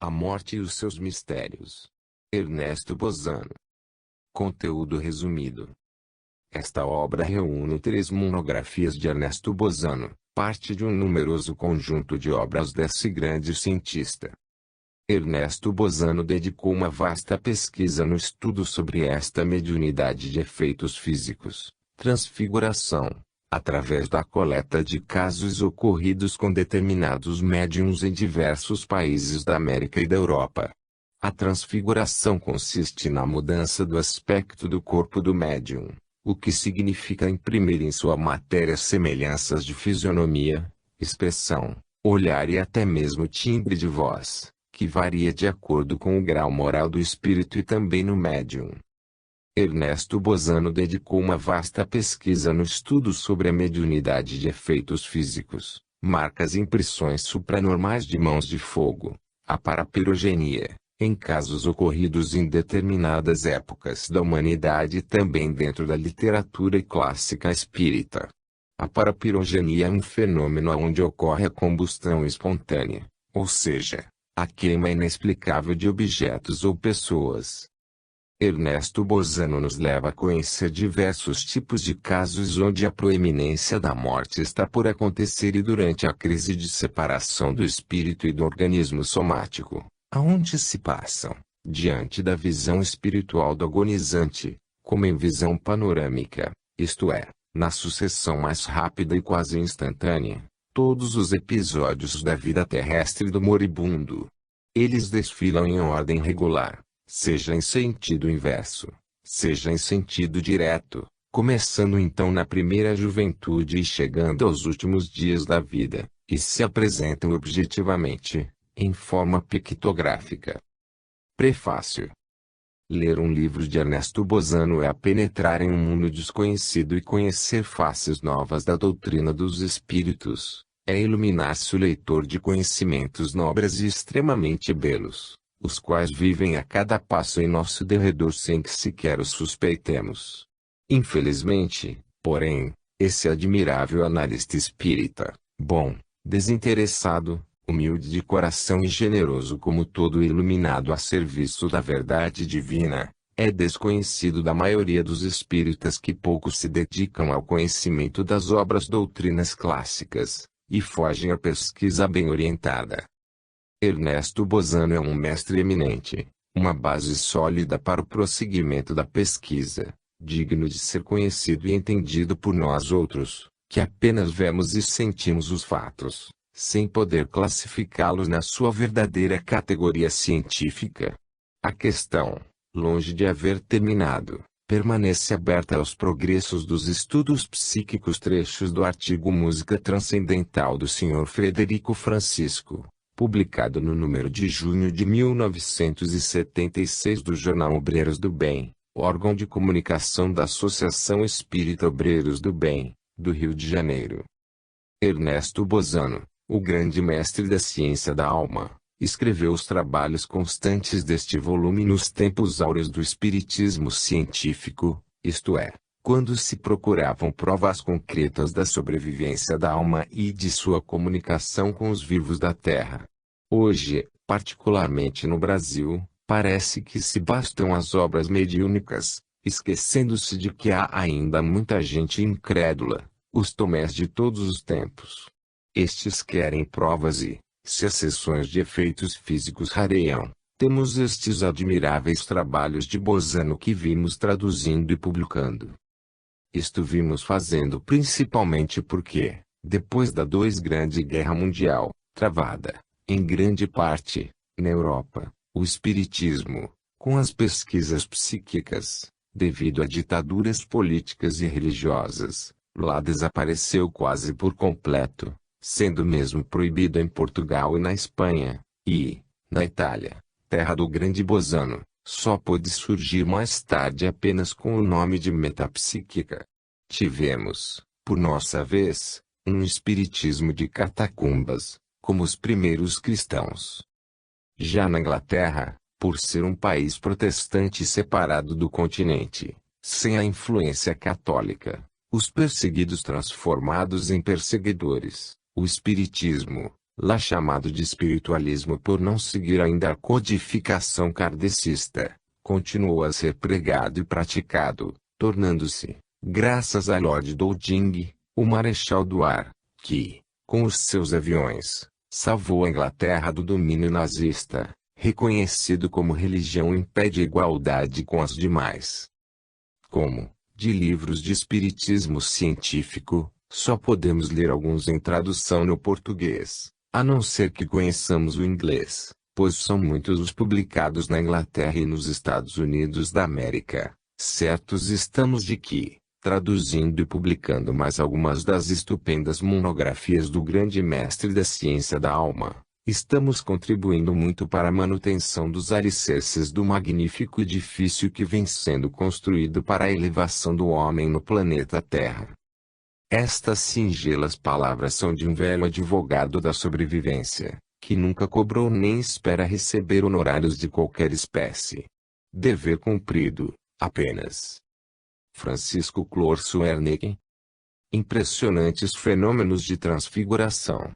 A morte e os seus mistérios. Ernesto Bozano. Conteúdo resumido. Esta obra reúne 3 monografias de Ernesto Bozano, parte de um numeroso conjunto de obras desse grande cientista. Ernesto Bozano dedicou uma vasta pesquisa no estudo sobre esta mediunidade de efeitos físicos, transfiguração, através da coleta de casos ocorridos com determinados médiuns em diversos países da América e da Europa. A transfiguração consiste na mudança do aspecto do corpo do médium, o que significa imprimir em sua matéria semelhanças de fisionomia, expressão, olhar e até mesmo timbre de voz, que varia de acordo com o grau moral do espírito e também no médium. Ernesto Bozano dedicou uma vasta pesquisa no estudo sobre a mediunidade de efeitos físicos, marcas e impressões supranormais de mãos de fogo, a parapirogenia, em casos ocorridos em determinadas épocas da humanidade e também dentro da literatura clássica espírita. A parapirogenia é um fenômeno onde ocorre a combustão espontânea, ou seja, a queima inexplicável de objetos ou pessoas. Ernesto Bozano nos leva a conhecer diversos tipos de casos onde a proeminência da morte está por acontecer e durante a crise de separação do espírito e do organismo somático, aonde se passam, diante da visão espiritual do agonizante, como em visão panorâmica, isto é, na sucessão mais rápida e quase instantânea, todos os episódios da vida terrestre do moribundo. Eles desfilam em ordem regular, seja em sentido inverso, seja em sentido direto, começando então na primeira juventude e chegando aos últimos dias da vida, e se apresentam objetivamente, em forma pictográfica. Prefácio. Ler um livro de Ernesto Bozano é a penetrar em um mundo desconhecido e conhecer faces novas da doutrina dos espíritos, é iluminar-se o leitor de conhecimentos nobres e extremamente belos, os quais vivem a cada passo em nosso derredor sem que sequer os suspeitemos. Infelizmente, porém, esse admirável analista espírita, bom, desinteressado, humilde de coração e generoso como todo iluminado a serviço da verdade divina, é desconhecido da maioria dos espíritas que pouco se dedicam ao conhecimento das obras doutrinas clássicas, e fogem à pesquisa bem orientada. Ernesto Bozano é um mestre eminente, uma base sólida para o prosseguimento da pesquisa, digno de ser conhecido e entendido por nós outros, que apenas vemos e sentimos os fatos, sem poder classificá-los na sua verdadeira categoria científica. A questão, longe de haver terminado, permanece aberta aos progressos dos estudos psíquicos. Trechos do artigo Música Transcendental do Sr. Frederico Francisco, publicado no número de junho de 1976 do jornal Obreiros do Bem, órgão de comunicação da Associação Espírita Obreiros do Bem, do Rio de Janeiro. Ernesto Bozano, o grande mestre da ciência da alma, escreveu os trabalhos constantes deste volume nos tempos áureos do espiritismo científico, isto é, quando se procuravam provas concretas da sobrevivência da alma e de sua comunicação com os vivos da Terra. Hoje, particularmente no Brasil, parece que se bastam as obras mediúnicas, esquecendo-se de que há ainda muita gente incrédula, os tomés de todos os tempos. Estes querem provas e, se as sessões de efeitos físicos rareiam, temos estes admiráveis trabalhos de Bozano que vimos traduzindo e publicando. Isto vimos fazendo principalmente porque, depois da Grande Guerra Mundial, travada, em grande parte, na Europa, o espiritismo, com as pesquisas psíquicas, devido a ditaduras políticas e religiosas, lá desapareceu quase por completo, sendo mesmo proibido em Portugal e na Espanha, e, na Itália, terra do grande Bozano, só pôde surgir mais tarde apenas com o nome de metapsíquica. Tivemos, por nossa vez, um espiritismo de catacumbas, como os primeiros cristãos. Já na Inglaterra, por ser um país protestante separado do continente, sem a influência católica, os perseguidos transformados em perseguidores, o espiritismo, lá chamado de espiritualismo por não seguir ainda a codificação kardecista, continuou a ser pregado e praticado, tornando-se, graças a Lord Dowding, o Marechal do Ar, que, com os seus aviões, salvou a Inglaterra do domínio nazista, reconhecido como religião em pé de igualdade com as demais. Como, de livros de espiritismo científico, só podemos ler alguns em tradução no português, a não ser que conheçamos o inglês, pois são muitos os publicados na Inglaterra e nos Estados Unidos da América. Certos estamos de que, traduzindo e publicando mais algumas das estupendas monografias do grande mestre da ciência da alma, estamos contribuindo muito para a manutenção dos alicerces do magnífico edifício que vem sendo construído para a elevação do homem no planeta Terra. Estas singelas palavras são de um velho advogado da sobrevivência, que nunca cobrou nem espera receber honorários de qualquer espécie. Dever cumprido, apenas. Francisco Clorso Werneck. Impressionantes fenômenos de transfiguração.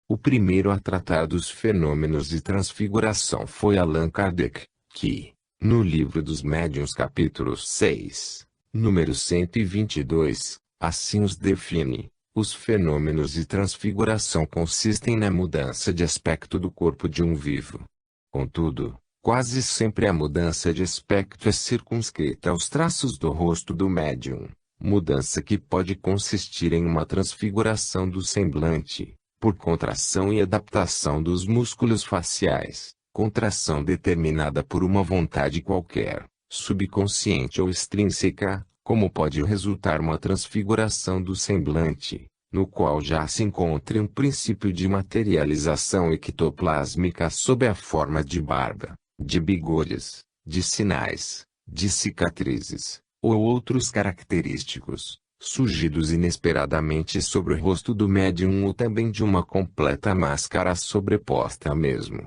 O primeiro a tratar dos fenômenos de transfiguração foi Allan Kardec, que, no Livro dos Médiuns capítulo 6, número 122, assim os define. Os fenômenos de transfiguração consistem na mudança de aspecto do corpo de um vivo. Contudo, quase sempre a mudança de aspecto é circunscrita aos traços do rosto do médium, mudança que pode consistir em uma transfiguração do semblante, por contração e adaptação dos músculos faciais, contração determinada por uma vontade qualquer, subconsciente ou extrínseca, como pode resultar uma transfiguração do semblante, no qual já se encontre um princípio de materialização ectoplásmica sob a forma de barba, de bigodes, de sinais, de cicatrizes, ou outros característicos, surgidos inesperadamente sobre o rosto do médium ou também de uma completa máscara sobreposta a mesmo.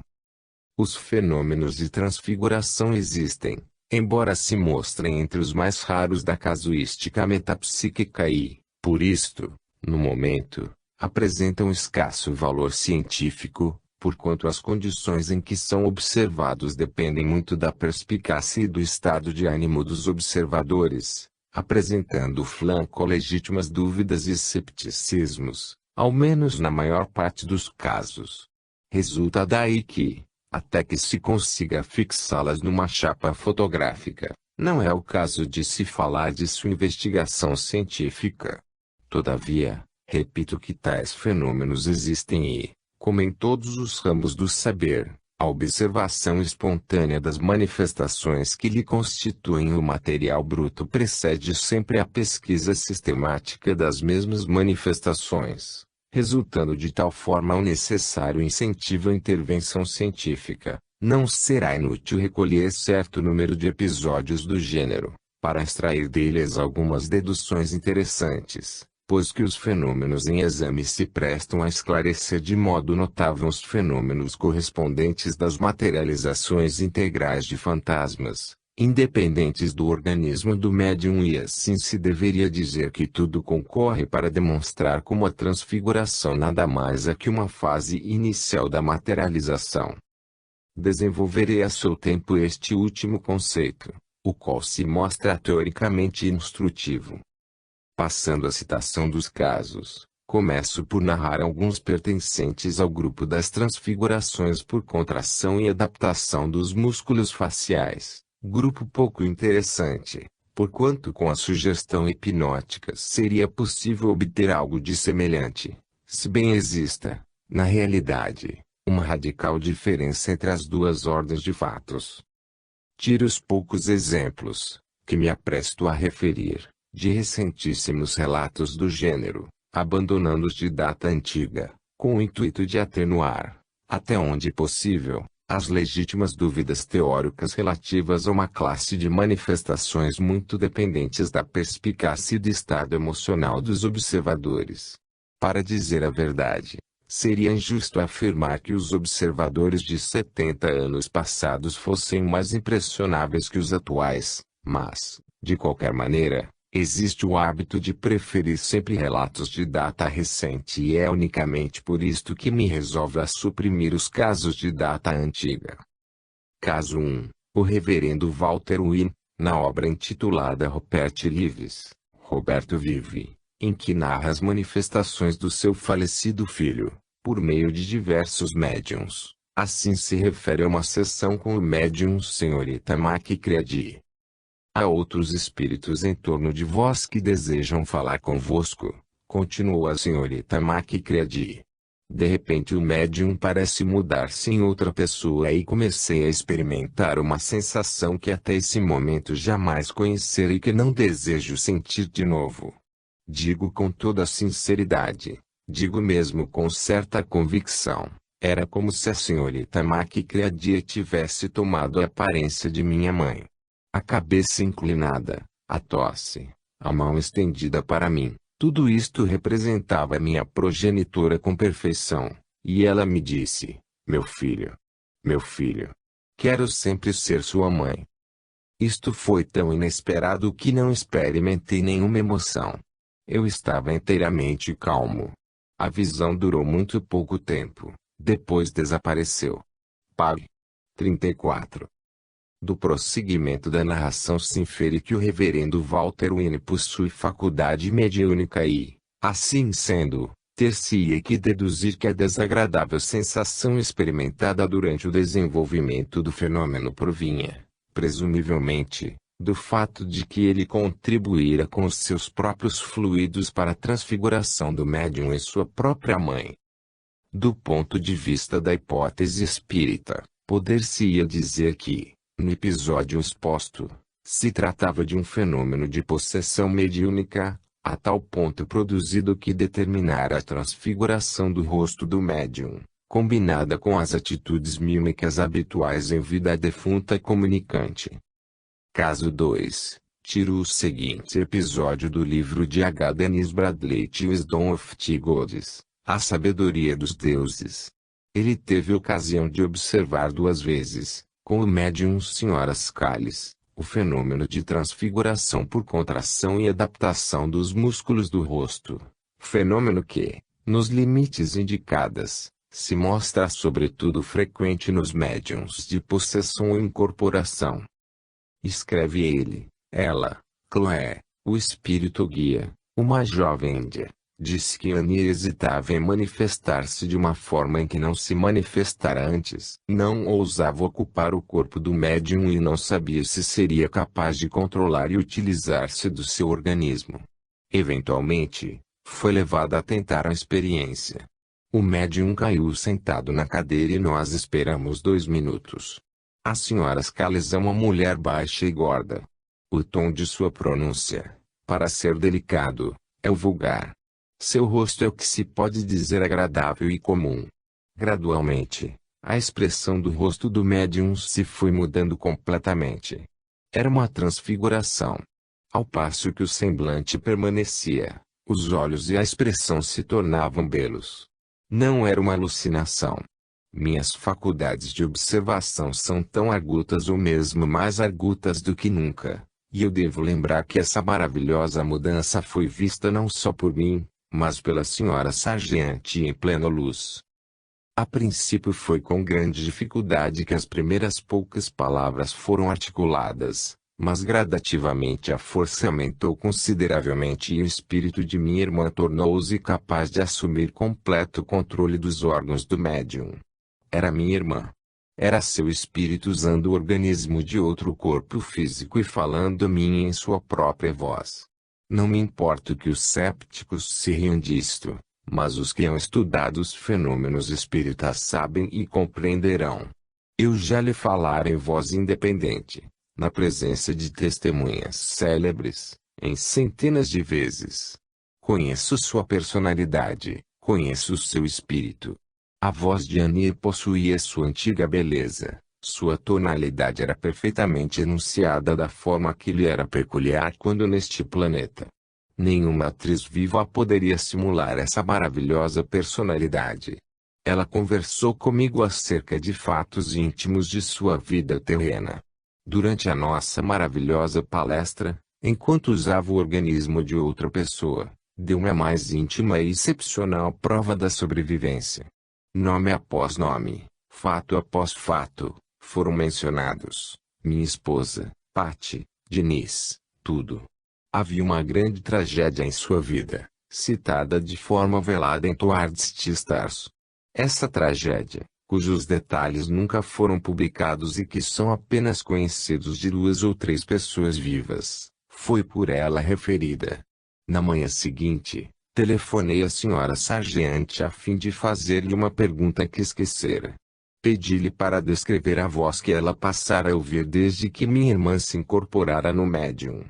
Os fenômenos de transfiguração existem, embora se mostrem entre os mais raros da casuística metapsíquica e, por isto, no momento, apresentam escasso valor científico, porquanto as condições em que são observados dependem muito da perspicácia e do estado de ânimo dos observadores, apresentando flanco legítimas dúvidas e escepticismos, ao menos na maior parte dos casos. Resulta daí que, até que se consiga fixá-las numa chapa fotográfica, não é o caso de se falar de sua investigação científica. Todavia, repito que tais fenômenos existem e, como em todos os ramos do saber, a observação espontânea das manifestações que lhe constituem o material bruto precede sempre a pesquisa sistemática das mesmas manifestações, resultando de tal forma o necessário incentivo à intervenção científica. Não será inútil recolher certo número de episódios do gênero, para extrair deles algumas deduções interessantes, pois que os fenômenos em exame se prestam a esclarecer de modo notável os fenômenos correspondentes das materializações integrais de fantasmas, independentes do organismo do médium, e assim se deveria dizer que tudo concorre para demonstrar como a transfiguração nada mais é que uma fase inicial da materialização. Desenvolverei a seu tempo este último conceito, o qual se mostra teoricamente instrutivo. Passando à citação dos casos, começo por narrar alguns pertencentes ao grupo das transfigurações por contração e adaptação dos músculos faciais, grupo pouco interessante, porquanto com a sugestão hipnótica seria possível obter algo de semelhante, se bem exista, na realidade, uma radical diferença entre as duas ordens de fatos. Tiro os poucos exemplos, que me apresto a referir, de recentíssimos relatos do gênero, abandonando os de data antiga, com o intuito de atenuar, até onde possível, as legítimas dúvidas teóricas relativas a uma classe de manifestações muito dependentes da perspicácia e do estado emocional dos observadores. Para dizer a verdade, seria injusto afirmar que os observadores de 70 anos passados fossem mais impressionáveis que os atuais, mas, de qualquer maneira, Existe o hábito de preferir sempre relatos de data recente e é unicamente por isto que me resolvo a suprimir os casos de data antiga. Caso 1. O reverendo Walter Wynne, na obra intitulada Rupert Lives, Roberto Vive, em que narra as manifestações do seu falecido filho, por meio de diversos médiuns. Assim se refere a uma sessão com o médium Senhorita MacCready. Há outros espíritos em torno de vós que desejam falar convosco, continuou a senhorita MacCready. De repente o médium parece mudar-se em outra pessoa e comecei a experimentar uma sensação que até esse momento jamais conhecera e que não desejo sentir de novo. Digo com toda a sinceridade, digo mesmo com certa convicção, era como se a senhorita MacCready tivesse tomado a aparência de minha mãe. A cabeça inclinada, a tosse, a mão estendida para mim, tudo isto representava minha progenitora com perfeição, e ela me disse, meu filho, quero sempre ser sua mãe. Isto foi tão inesperado que não experimentei nenhuma emoção. Eu estava inteiramente calmo. A visão durou muito pouco tempo, depois desapareceu. Pag. 34. Do prosseguimento da narração se infere que o reverendo Walter Wynne possui faculdade mediúnica e, assim sendo, ter-se-ia que deduzir que a desagradável sensação experimentada durante o desenvolvimento do fenômeno provinha, presumivelmente, do fato de que ele contribuíra com os seus próprios fluidos para a transfiguração do médium em sua própria mãe. Do ponto de vista da hipótese espírita, poder-se-ia dizer que, no episódio exposto, se tratava de um fenômeno de possessão mediúnica, a tal ponto produzido que determinara a transfiguração do rosto do médium, combinada com as atitudes mímicas habituais em vida defunta comunicante. Caso 2. Tiro o seguinte episódio do livro de H. Dennis Bradley Wisdom of the Gods, A Sabedoria dos Deuses. Ele teve ocasião de observar 2 vezes, com o médium Sra. Scales, o fenômeno de transfiguração por contração e adaptação dos músculos do rosto, fenômeno que, nos limites indicados, se mostra sobretudo frequente nos médiums de possessão ou incorporação. Escreve ele, ela, Chloé, o espírito guia, uma jovem índia, disse que Annie hesitava em manifestar-se de uma forma em que não se manifestara antes. Não ousava ocupar o corpo do médium e não sabia se seria capaz de controlar e utilizar-se do seu organismo. Eventualmente, foi levada a tentar a experiência. O médium caiu sentado na cadeira e nós esperamos 2 minutos. A senhora Scales é uma mulher baixa e gorda. O tom de sua pronúncia, para ser delicado, é o vulgar. Seu rosto é o que se pode dizer agradável e comum. Gradualmente, a expressão do rosto do médium se foi mudando completamente. Era uma transfiguração. Ao passo que o semblante permanecia, os olhos e a expressão se tornavam belos. Não era uma alucinação. Minhas faculdades de observação são tão argutas ou mesmo mais argutas do que nunca, e eu devo lembrar que essa maravilhosa mudança foi vista não só por mim, mas pela senhora Sargent em plena luz. A princípio foi com grande dificuldade que as primeiras poucas palavras foram articuladas, mas gradativamente a força aumentou consideravelmente e o espírito de minha irmã tornou-se capaz de assumir completo controle dos órgãos do médium. Era minha irmã. Era seu espírito usando o organismo de outro corpo físico e falando a mim em sua própria voz. Não me importo que os cépticos se riam disto, mas os que hão estudado os fenômenos espíritas sabem e compreenderão. Eu já lhe falara em voz independente, na presença de testemunhas célebres, em centenas de vezes. Conheço sua personalidade, conheço o seu espírito. A voz de Annie possuía sua antiga beleza, sua tonalidade era perfeitamente enunciada da forma que lhe era peculiar quando neste planeta. Nenhuma atriz viva poderia simular essa maravilhosa personalidade. Ela conversou comigo acerca de fatos íntimos de sua vida terrena. Durante a nossa maravilhosa palestra, enquanto usava o organismo de outra pessoa, deu-me a mais íntima e excepcional prova da sobrevivência. Nome após nome, fato após fato, foram mencionados. Minha esposa, Patty, Diniz, tudo. Havia uma grande tragédia em sua vida, citada de forma velada em Toward Stars. Essa tragédia, cujos detalhes nunca foram publicados e que são apenas conhecidos de 2 ou 3 pessoas vivas, foi por ela referida. Na manhã seguinte, telefonei à senhora Sargent a fim de fazer-lhe uma pergunta que esquecera. Pedi-lhe para descrever a voz que ela passara a ouvir desde que minha irmã se incorporara no médium.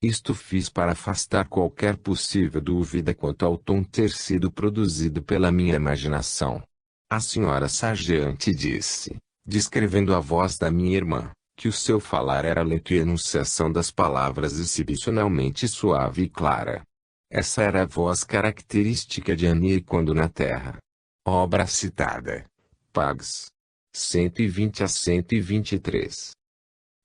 Isto fiz para afastar qualquer possível dúvida quanto ao tom ter sido produzido pela minha imaginação. A senhora Sargent disse, descrevendo a voz da minha irmã, que o seu falar era lento e a enunciação das palavras excepcionalmente suave e clara. Essa era a voz característica de Annie quando na Terra. Obra citada. Pags. 120 a 123.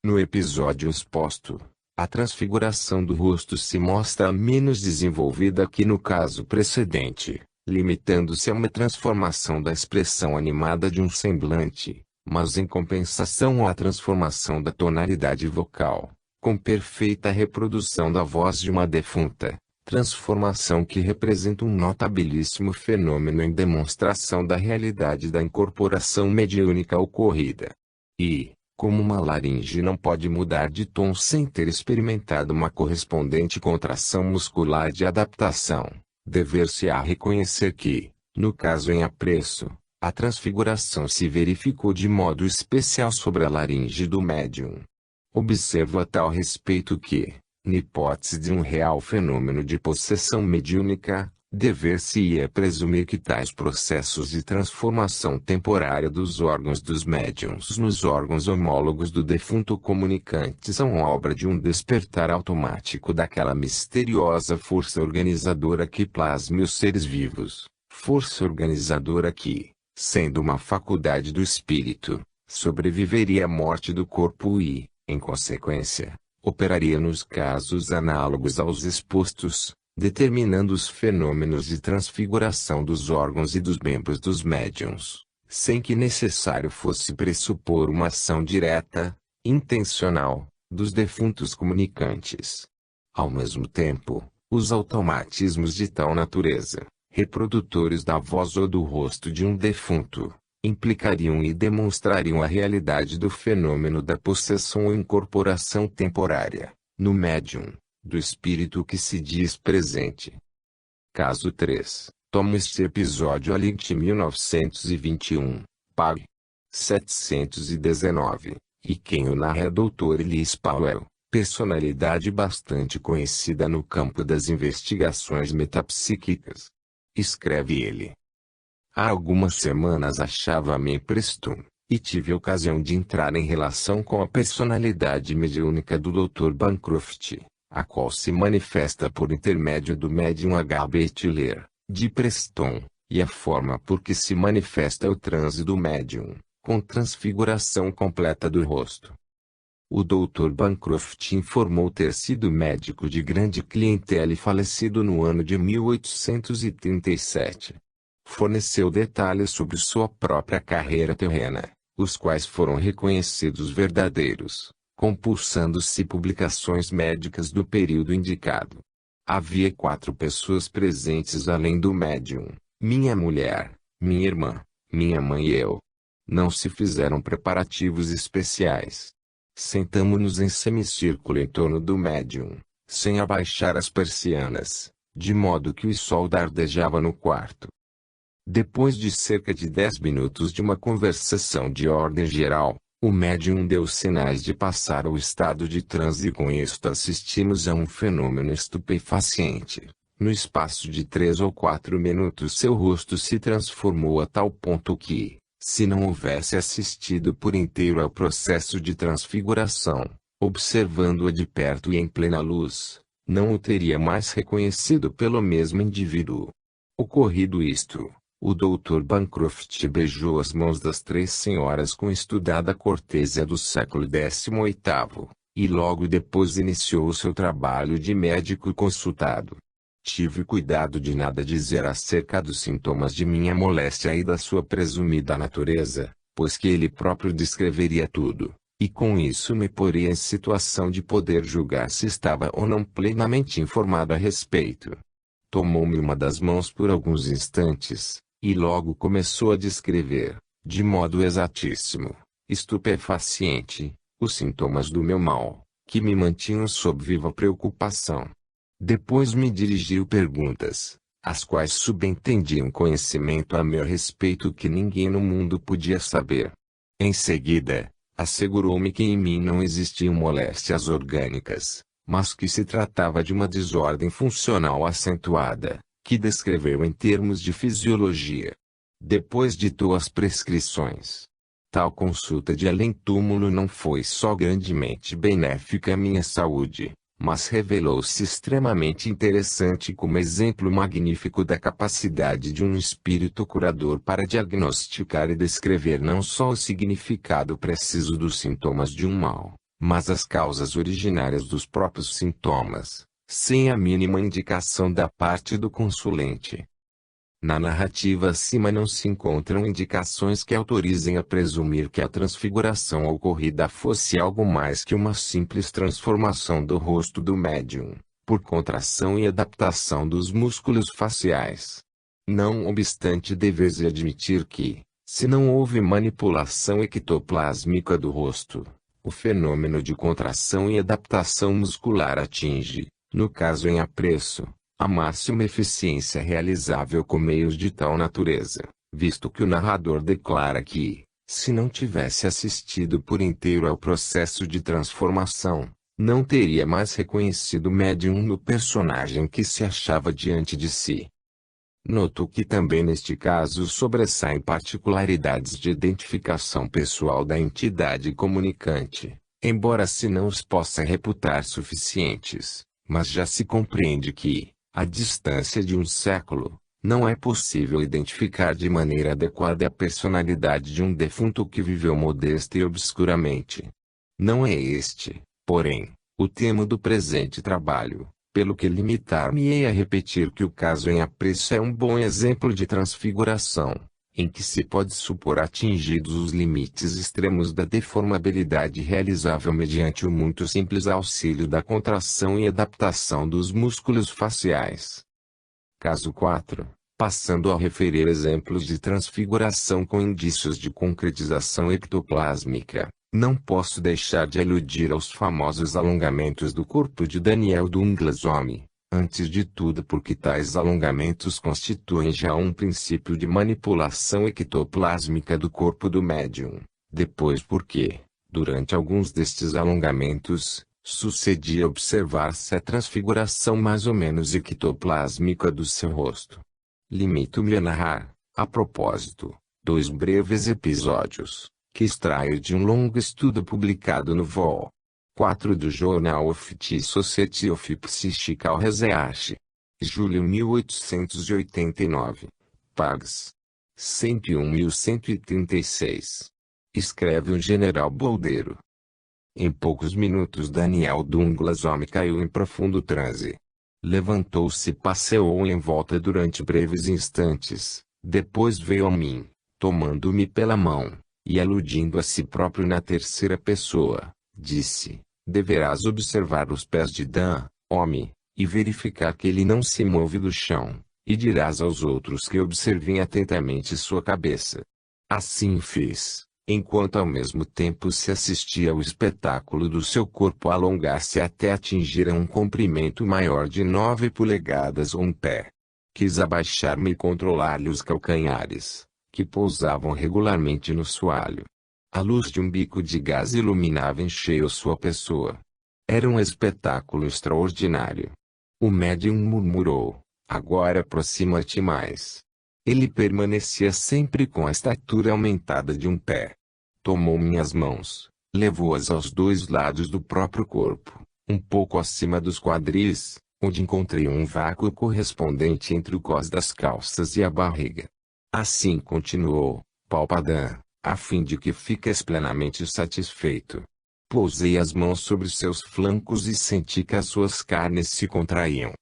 No episódio exposto, a transfiguração do rosto se mostra menos desenvolvida que no caso precedente, limitando-se a uma transformação da expressão animada de um semblante, mas em compensação à transformação da tonalidade vocal, com perfeita reprodução da voz de uma defunta, transformação que representa um notabilíssimo fenômeno em demonstração da realidade da incorporação mediúnica ocorrida. E, como uma laringe não pode mudar de tom sem ter experimentado uma correspondente contração muscular de adaptação, dever-se-á reconhecer que, no caso em apreço, a transfiguração se verificou de modo especial sobre a laringe do médium. Observo a tal respeito que, na hipótese de um real fenômeno de possessão mediúnica, dever-se-ia presumir que tais processos de transformação temporária dos órgãos dos médiuns nos órgãos homólogos do defunto comunicante são obra de um despertar automático daquela misteriosa força organizadora que plasme os seres vivos, força organizadora que, sendo uma faculdade do espírito, sobreviveria à morte do corpo e, em consequência, operaria nos casos análogos aos expostos, determinando os fenômenos de transfiguração dos órgãos e dos membros dos médiuns, sem que necessário fosse pressupor uma ação direta, intencional, dos defuntos comunicantes. Ao mesmo tempo, os automatismos de tal natureza, reprodutores da voz ou do rosto de um defunto, implicariam e demonstrariam a realidade do fenômeno da possessão ou incorporação temporária, no médium, do espírito que se diz presente. Caso 3. Tomo este episódio a link 1921, pag. 719, e quem o narra é Dr. Ellis Powell, personalidade bastante conhecida no campo das investigações metapsíquicas. Escreve ele. Há algumas semanas achava-me em Preston, e tive a ocasião de entrar em relação com a personalidade mediúnica do Dr. Bancroft, a qual se manifesta por intermédio do médium H.B. Tiller, de Preston, e a forma por que se manifesta o transe do médium, com transfiguração completa do rosto. O Dr. Bancroft informou ter sido médico de grande clientela e falecido no ano de 1837. Forneceu detalhes sobre sua própria carreira terrena, os quais foram reconhecidos verdadeiros, compulsando-se publicações médicas do período indicado. Havia 4 pessoas presentes além do médium, minha mulher, minha irmã, minha mãe e eu. Não se fizeram preparativos especiais. Sentamo-nos em semicírculo em torno do médium, sem abaixar as persianas, de modo que o sol dardejava no quarto. Depois de cerca de 10 minutos de uma conversação de ordem geral, o médium deu sinais de passar ao estado de transe e com isto assistimos a um fenômeno estupefaciente. No espaço de 3 ou 4 minutos seu rosto se transformou a tal ponto que, se não houvesse assistido por inteiro ao processo de transfiguração, observando-a de perto e em plena luz, não o teria mais reconhecido pelo mesmo indivíduo. Ocorrido isto, o Dr. Bancroft beijou as mãos das 3 senhoras com estudada cortesia do século XVIII, e logo depois iniciou seu trabalho de médico consultado. Tive cuidado de nada dizer acerca dos sintomas de minha moléstia e da sua presumida natureza, pois que ele próprio descreveria tudo, e com isso me poria em situação de poder julgar se estava ou não plenamente informado a respeito. Tomou-me uma das mãos por alguns instantes, e logo começou a descrever, de modo exatíssimo, estupefaciente, os sintomas do meu mal, que me mantinham sob viva preocupação. Depois me dirigiu perguntas, as quais subentendiam conhecimento a meu respeito que ninguém no mundo podia saber. Em seguida, assegurou-me que em mim não existiam moléstias orgânicas, mas que se tratava de uma desordem funcional acentuada, que descreveu em termos de fisiologia. Depois ditou as prescrições. Tal consulta de além-túmulo não foi só grandemente benéfica à minha saúde, mas revelou-se extremamente interessante como exemplo magnífico da capacidade de um espírito curador para diagnosticar e descrever não só o significado preciso dos sintomas de um mal, mas as causas originárias dos próprios sintomas, sem a mínima indicação da parte do consulente. Na narrativa acima não se encontram indicações que autorizem a presumir que a transfiguração ocorrida fosse algo mais que uma simples transformação do rosto do médium, por contração e adaptação dos músculos faciais. Não obstante, deveis admitir que, se não houve manipulação ectoplásmica do rosto, o fenômeno de contração e adaptação muscular atinge, no caso em apreço, a máxima eficiência realizável com meios de tal natureza, visto que o narrador declara que, se não tivesse assistido por inteiro ao processo de transformação, não teria mais reconhecido o médium no personagem que se achava diante de si. Noto que também neste caso sobressaem particularidades de identificação pessoal da entidade comunicante, embora se não os possa reputar suficientes, mas já se compreende que, à distância de um século, não é possível identificar de maneira adequada a personalidade de um defunto que viveu modesta e obscuramente. Não é este, porém, o tema do presente trabalho, pelo que limitar-me-ei a repetir que o caso em apreço é um bom exemplo de transfiguração, em que se pode supor atingidos os limites extremos da deformabilidade realizável mediante o muito simples auxílio da contração e adaptação dos músculos faciais. Caso 4. Passando a referir exemplos de transfiguração com indícios de concretização ectoplásmica, não posso deixar de aludir aos famosos alongamentos do corpo de Daniel Douglas Home. Antes de tudo porque tais alongamentos constituem já um princípio de manipulação ectoplásmica do corpo do médium. Depois porque, durante alguns destes alongamentos, sucedia observar-se a transfiguração mais ou menos ectoplásmica do seu rosto. Limito-me a narrar, a propósito, 2 breves episódios, que extraio de um longo estudo publicado no vol. 4 do Journal of the Society of Psychical Research. Julho 1889. Pags. 101.136. Escreve o general Boldeiro. Em poucos minutos Daniel Douglas Home caiu em profundo transe. Levantou-se e passeou em volta durante breves instantes, depois veio a mim, tomando-me pela mão, e aludindo a si próprio na terceira pessoa, disse: deverás observar os pés de Dan, homem, e verificar que ele não se move do chão, e dirás aos outros que observem atentamente sua cabeça. Assim fiz, enquanto ao mesmo tempo se assistia ao espetáculo do seu corpo alongar-se até atingir a um comprimento maior de 9 polegadas ou um pé. Quis abaixar-me e controlar-lhe os calcanhares, que pousavam regularmente no soalho. A luz de um bico de gás iluminava em cheio sua pessoa. Era um espetáculo extraordinário. O médium murmurou: agora aproxima-te mais. Ele permanecia sempre com a estatura aumentada de um pé. Tomou minhas mãos, levou-as aos 2 lados do próprio corpo, um pouco acima dos quadris, onde encontrei um vácuo correspondente entre o cós das calças e a barriga. Assim continuou: palpa Dan, a fim de que fiques plenamente satisfeito. Pousei as mãos sobre seus flancos e senti que as suas carnes se contraíam.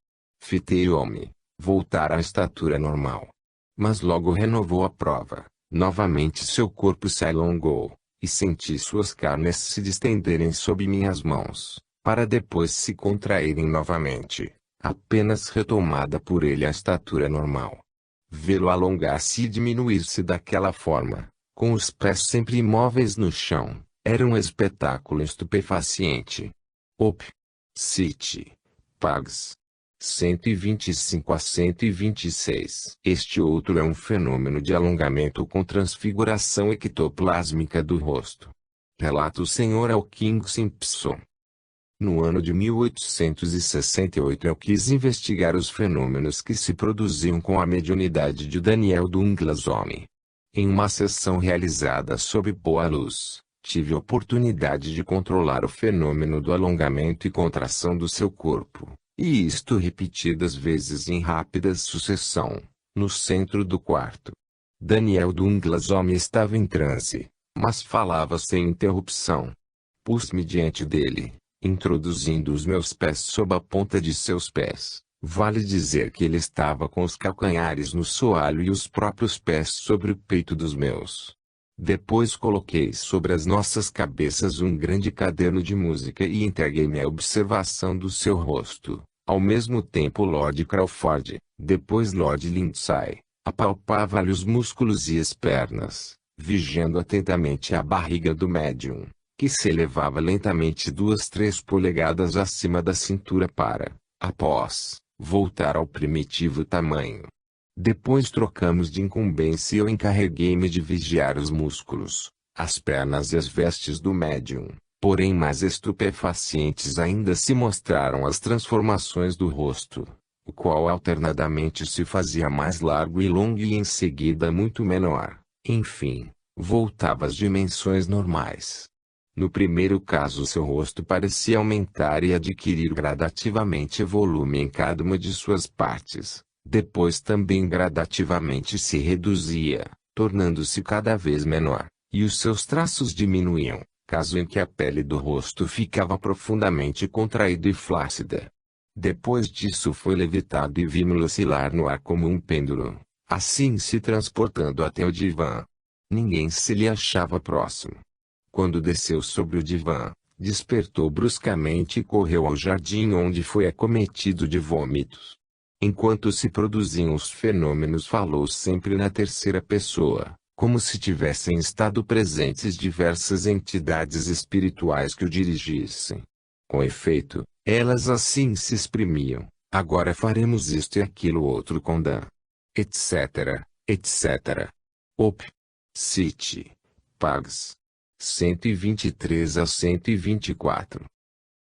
Fitei o homem. Voltar à estatura normal. Mas logo renovou a prova. Novamente seu corpo se alongou, e senti suas carnes se distenderem sob minhas mãos, para depois se contraírem novamente, apenas retomada por ele a estatura normal. Vê-lo alongar-se e diminuir-se daquela forma, com os pés sempre imóveis no chão, era um espetáculo estupefaciente. Op. Cit. Pags. 125 a 126. Este outro é um fenômeno de alongamento com transfiguração ectoplásmica do rosto. Relata o Sr. Elking Simpson. No ano de 1868 eu quis investigar os fenômenos que se produziam com a mediunidade de Daniel Douglas Home. Em uma sessão realizada sob boa luz, tive oportunidade de controlar o fenômeno do alongamento e contração do seu corpo, e isto repetidas vezes em rápida sucessão, no centro do quarto. Daniel Douglas Home estava em transe, mas falava sem interrupção. Pus-me diante dele, introduzindo os meus pés sob a ponta de seus pés. Vale dizer que ele estava com os calcanhares no soalho e os próprios pés sobre o peito dos meus. Depois coloquei sobre as nossas cabeças um grande caderno de música e entreguei-me à observação do seu rosto. Ao mesmo tempo Lord Crawford, depois Lord Lindsay, apalpava-lhe os músculos e as pernas, vigiando atentamente a barriga do médium, que se elevava lentamente 2-3 polegadas acima da cintura para, após, voltar ao primitivo tamanho. Depois trocamos de incumbência e eu encarreguei-me de vigiar os músculos, as pernas e as vestes do médium, porém mais estupefacientes ainda se mostraram as transformações do rosto, o qual alternadamente se fazia mais largo e longo e em seguida muito menor, enfim, voltava às dimensões normais. No primeiro caso seu rosto parecia aumentar e adquirir gradativamente volume em cada uma de suas partes. Depois também gradativamente se reduzia, tornando-se cada vez menor, e os seus traços diminuíam, caso em que a pele do rosto ficava profundamente contraída e flácida. Depois disso foi levitado e vimos-lo oscilar no ar como um pêndulo, assim se transportando até o divã. Ninguém se lhe achava próximo. Quando desceu sobre o divã, despertou bruscamente e correu ao jardim onde foi acometido de vômitos. Enquanto se produziam os fenômenos falou sempre na terceira pessoa, como se tivessem estado presentes diversas entidades espirituais que o dirigissem. Com efeito, elas assim se exprimiam: agora faremos isto e aquilo outro com Dan. Etc, etc. Op. Cit. Pags. 123 a 124.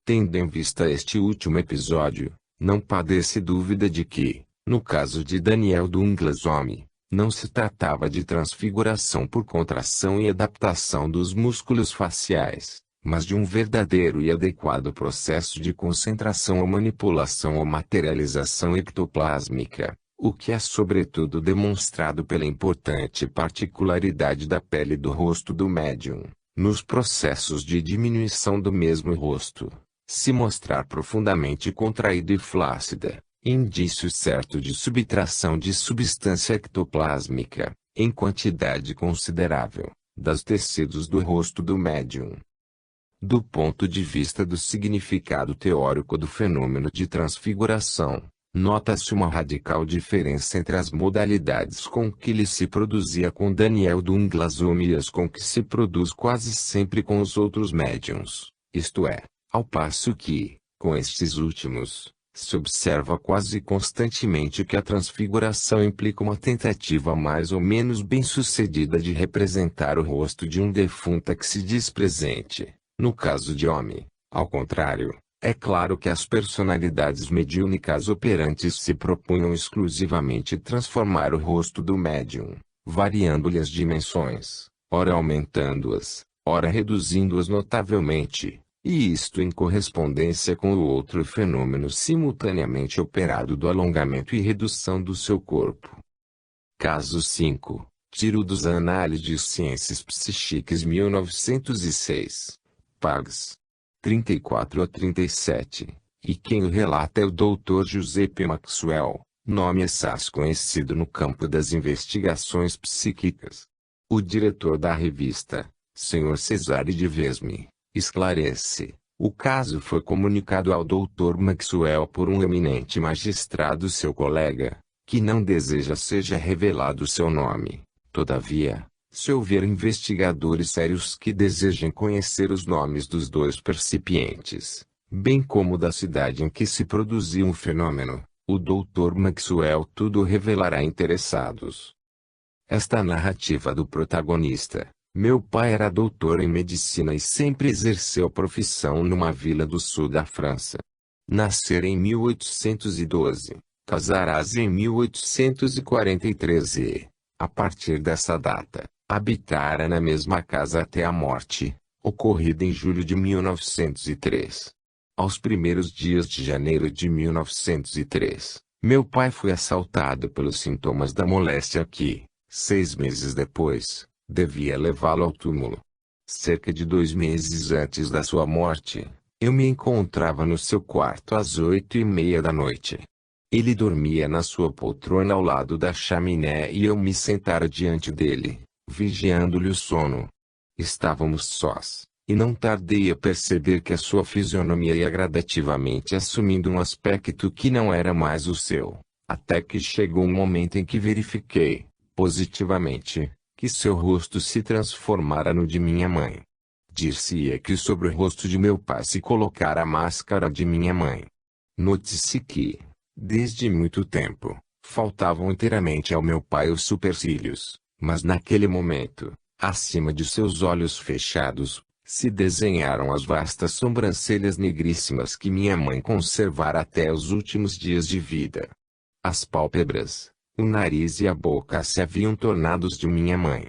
Tendo em vista este último episódio, não padece dúvida de que, no caso de Daniel Douglas Home, não se tratava de transfiguração por contração e adaptação dos músculos faciais, mas de um verdadeiro e adequado processo de concentração ou manipulação ou materialização ectoplásmica, o que é sobretudo demonstrado pela importante particularidade da pele do rosto do médium, nos processos de diminuição do mesmo rosto, se mostrar profundamente contraída e flácida, indício certo de subtração de substância ectoplásmica, em quantidade considerável, das tecidos do rosto do médium. Do ponto de vista do significado teórico do fenômeno de transfiguração, nota-se uma radical diferença entre as modalidades com que ele se produzia com Daniel Douglas Home e as com que se produz quase sempre com os outros médiuns, isto é, ao passo que, com estes últimos, se observa quase constantemente que a transfiguração implica uma tentativa mais ou menos bem-sucedida de representar o rosto de um defunto que se diz presente. No caso de Home, ao contrário, é claro que as personalidades mediúnicas operantes se propunham exclusivamente transformar o rosto do médium, variando-lhe as dimensões, ora aumentando-as, ora reduzindo-as notavelmente, e isto em correspondência com o outro fenômeno simultaneamente operado do alongamento e redução do seu corpo. Caso 5. Tiro dos Análises de Ciências Psíquicas 1906. Pags. 34 a 37, e quem o relata é o Dr. Giuseppe Maxwell, nome assaz conhecido no campo das investigações psíquicas. O diretor da revista, Sr. Cesare de Vesme, esclarece: o caso foi comunicado ao Dr. Maxwell por um eminente magistrado seu colega, que não deseja seja revelado seu nome. Todavia, se houver investigadores sérios que desejem conhecer os nomes dos dois percipientes, bem como da cidade em que se produziu o fenômeno, o Dr. Maxwell tudo revelará interessados. Esta narrativa do protagonista: meu pai era doutor em medicina e sempre exerceu a profissão numa vila do sul da França. Nascer em 1812, casarás em 1843 e, a partir dessa data, habitara na mesma casa até a morte, ocorrida em julho de 1903. Aos primeiros dias de janeiro de 1903, meu pai foi assaltado pelos sintomas da moléstia que, 6 meses depois, devia levá-lo ao túmulo. Cerca de 2 meses antes da sua morte, eu me encontrava no seu quarto às 8:30 da noite. Ele dormia na sua poltrona ao lado da chaminé e eu me sentara diante dele, vigiando-lhe o sono. Estávamos sós, e não tardei a perceber que a sua fisionomia ia gradativamente assumindo um aspecto que não era mais o seu, até que chegou um momento em que verifiquei, positivamente, que seu rosto se transformara no de minha mãe. Dir-se-ia que sobre o rosto de meu pai se colocara a máscara de minha mãe. Note-se que, desde muito tempo, faltavam inteiramente ao meu pai os supercílios, mas naquele momento, acima de seus olhos fechados, se desenharam as vastas sobrancelhas negríssimas que minha mãe conservara até os últimos dias de vida. As pálpebras, o nariz e a boca se haviam tornado os de minha mãe.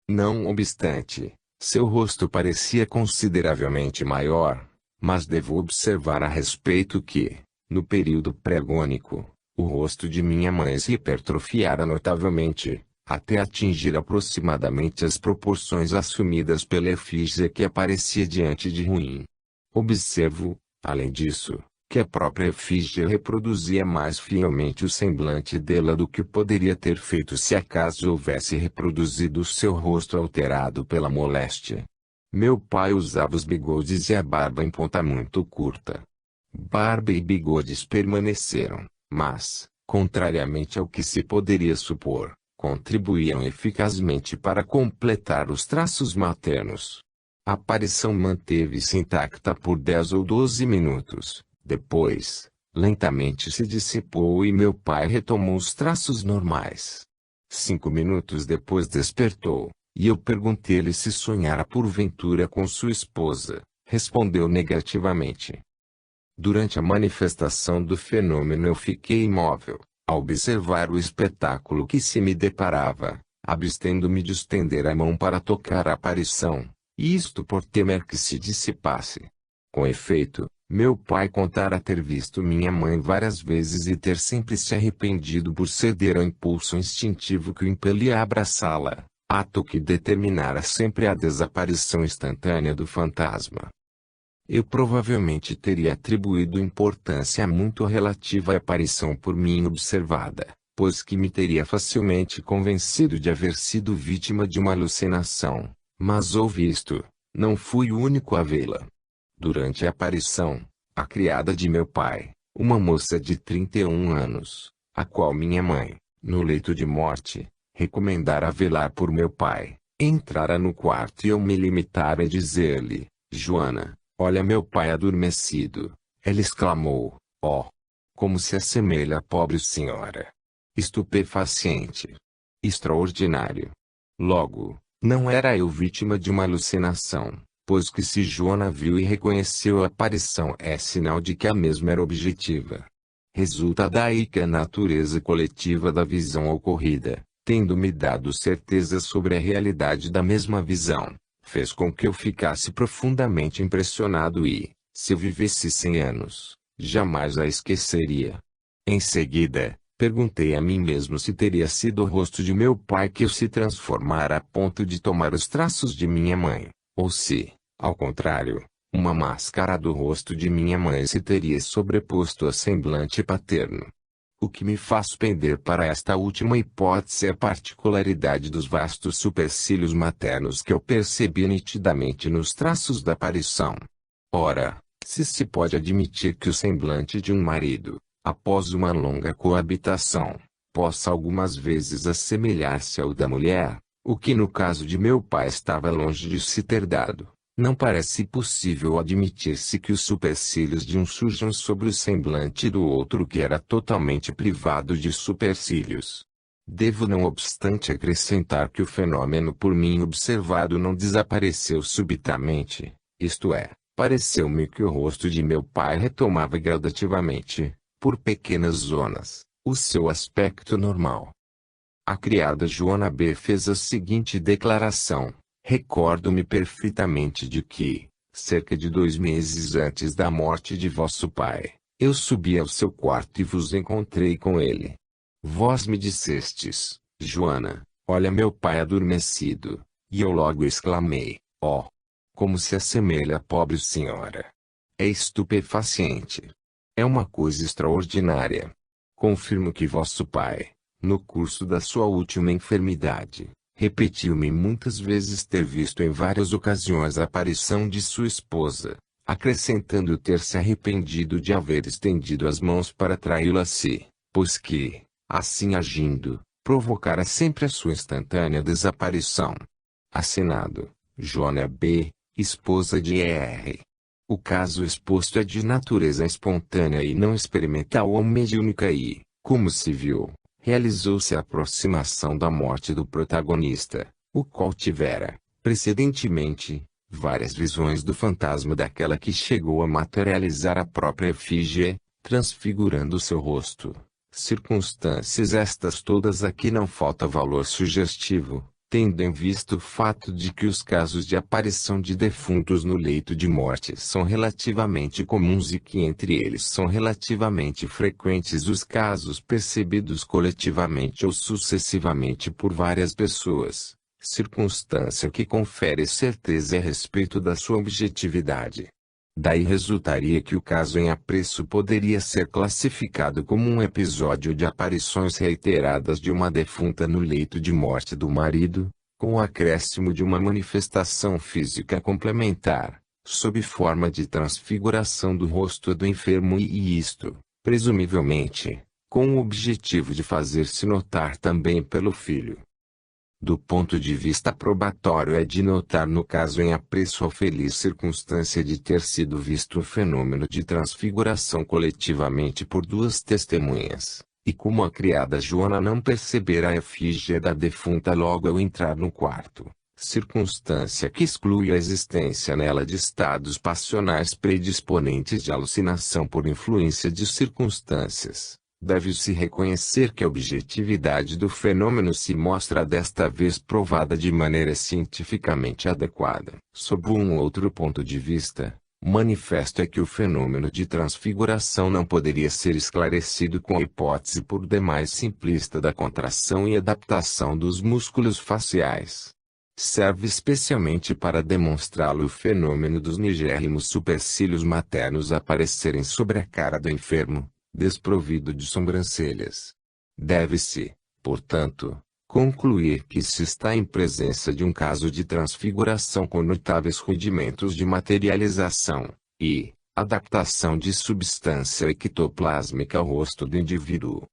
Não obstante, seu rosto parecia consideravelmente maior, mas devo observar a respeito que, no período pré-gônico, o rosto de minha mãe se hipertrofiara notavelmente, até atingir aproximadamente as proporções assumidas pela efígie que aparecia diante de ruim. Observo, além disso, que a própria efígie reproduzia mais fielmente o semblante dela do que poderia ter feito se acaso houvesse reproduzido o seu rosto alterado pela moléstia. Meu pai usava os bigodes e a barba em ponta muito curta. Barba e bigodes permaneceram, mas, contrariamente ao que se poderia supor, contribuíam eficazmente para completar os traços maternos. A aparição manteve-se intacta por 10 ou 12 minutos. Depois, lentamente se dissipou e meu pai retomou os traços normais. 5 minutos depois despertou, e eu perguntei-lhe se sonhara porventura com sua esposa. Respondeu negativamente. Durante a manifestação do fenômeno eu fiquei imóvel, a observar o espetáculo que se me deparava, abstendo-me de estender a mão para tocar a aparição, isto por temer que se dissipasse. Com efeito, meu pai contara ter visto minha mãe várias vezes e ter sempre se arrependido por ceder ao impulso instintivo que o impelia a abraçá-la, ato que determinara sempre a desaparição instantânea do fantasma. Eu provavelmente teria atribuído importância muito relativa à aparição por mim observada, pois que me teria facilmente convencido de haver sido vítima de uma alucinação, mas ouvi isto, não fui o único a vê-la. Durante a aparição, a criada de meu pai, uma moça de 31 anos, a qual minha mãe, no leito de morte, recomendara velar por meu pai, entrara no quarto e eu me limitara a dizer-lhe: Joana, olha meu pai adormecido. Ela exclamou: oh! Como se assemelha à pobre senhora. Estupefaciente. Extraordinário. Logo, não era eu vítima de uma alucinação, pois que se Joana viu e reconheceu a aparição é sinal de que a mesma era objetiva. Resulta daí que a natureza coletiva da visão ocorrida, tendo-me dado certeza sobre a realidade da mesma visão, fez com que eu ficasse profundamente impressionado e, se eu vivesse 100 anos, jamais a esqueceria. Em seguida, perguntei a mim mesmo se teria sido o rosto de meu pai que se transformara a ponto de tomar os traços de minha mãe, ou se, ao contrário, Uma máscara do rosto de minha mãe se teria sobreposto ao semblante paterno. O que me faz pender para esta última hipótese é a particularidade dos vastos supercílios maternos que eu percebi nitidamente nos traços da aparição. Ora, se pode admitir que o semblante de um marido, após uma longa coabitação, possa algumas vezes assemelhar-se ao da mulher, o que no caso de meu pai estava longe de se ter dado, não parece possível admitir-se que os supercílios de um surjam sobre o semblante do outro que era totalmente privado de supercílios. Devo não obstante acrescentar que o fenômeno por mim observado não desapareceu subitamente, isto é, pareceu-me que o rosto de meu pai retomava gradativamente, por pequenas zonas, o seu aspecto normal. A criada Joana B. fez a seguinte declaração: recordo-me perfeitamente de que, cerca de 2 meses antes da morte de vosso pai, eu subi ao seu quarto e vos encontrei com ele. Vós me dissestes, Joana, olha meu pai adormecido, e eu logo exclamei, ó, como se assemelha à pobre senhora. É estupefaciente. É uma coisa extraordinária. Confirmo que vosso pai, no curso da sua última enfermidade, repetiu-me muitas vezes ter visto em várias ocasiões a aparição de sua esposa, acrescentando ter se arrependido de haver estendido as mãos para traí-la a si, pois que, assim agindo, provocara sempre a sua instantânea desaparição. Assinado, Joana B., esposa de E.R. O caso exposto é de natureza espontânea e não experimental ou mediúnica e, como se viu, realizou-se a aproximação da morte do protagonista, o qual tivera, precedentemente, várias visões do fantasma daquela que chegou a materializar a própria efígie, transfigurando seu rosto. Circunstâncias estas todas a que não falta valor sugestivo, tendo em vista o fato de que os casos de aparição de defuntos no leito de morte são relativamente comuns e que entre eles são relativamente frequentes os casos percebidos coletivamente ou sucessivamente por várias pessoas, circunstância que confere certeza a respeito da sua objetividade. Daí resultaria que o caso em apreço poderia ser classificado como um episódio de aparições reiteradas de uma defunta no leito de morte do marido, com o acréscimo de uma manifestação física complementar, sob forma de transfiguração do rosto do enfermo e isto, presumivelmente, com o objetivo de fazer-se notar também pelo filho. Do ponto de vista probatório é de notar no caso em apreço a feliz circunstância de ter sido visto o fenômeno de transfiguração coletivamente por 2 testemunhas, e como a criada Joana não percebera a efígie da defunta logo ao entrar no quarto, circunstância que exclui a existência nela de estados passionais predisponentes de alucinação por influência de circunstâncias. Deve-se reconhecer que a objetividade do fenômeno se mostra desta vez provada de maneira cientificamente adequada. Sob um outro ponto de vista, manifesto é que o fenômeno de transfiguração não poderia ser esclarecido com a hipótese por demais simplista da contração e adaptação dos músculos faciais. Serve especialmente para demonstrá-lo o fenômeno dos nigérrimos supercílios maternos aparecerem sobre a cara do enfermo, desprovido de sobrancelhas. Deve-se, portanto, concluir que se está em presença de um caso de transfiguração com notáveis rudimentos de materialização e adaptação de substância ectoplásmica ao rosto do indivíduo.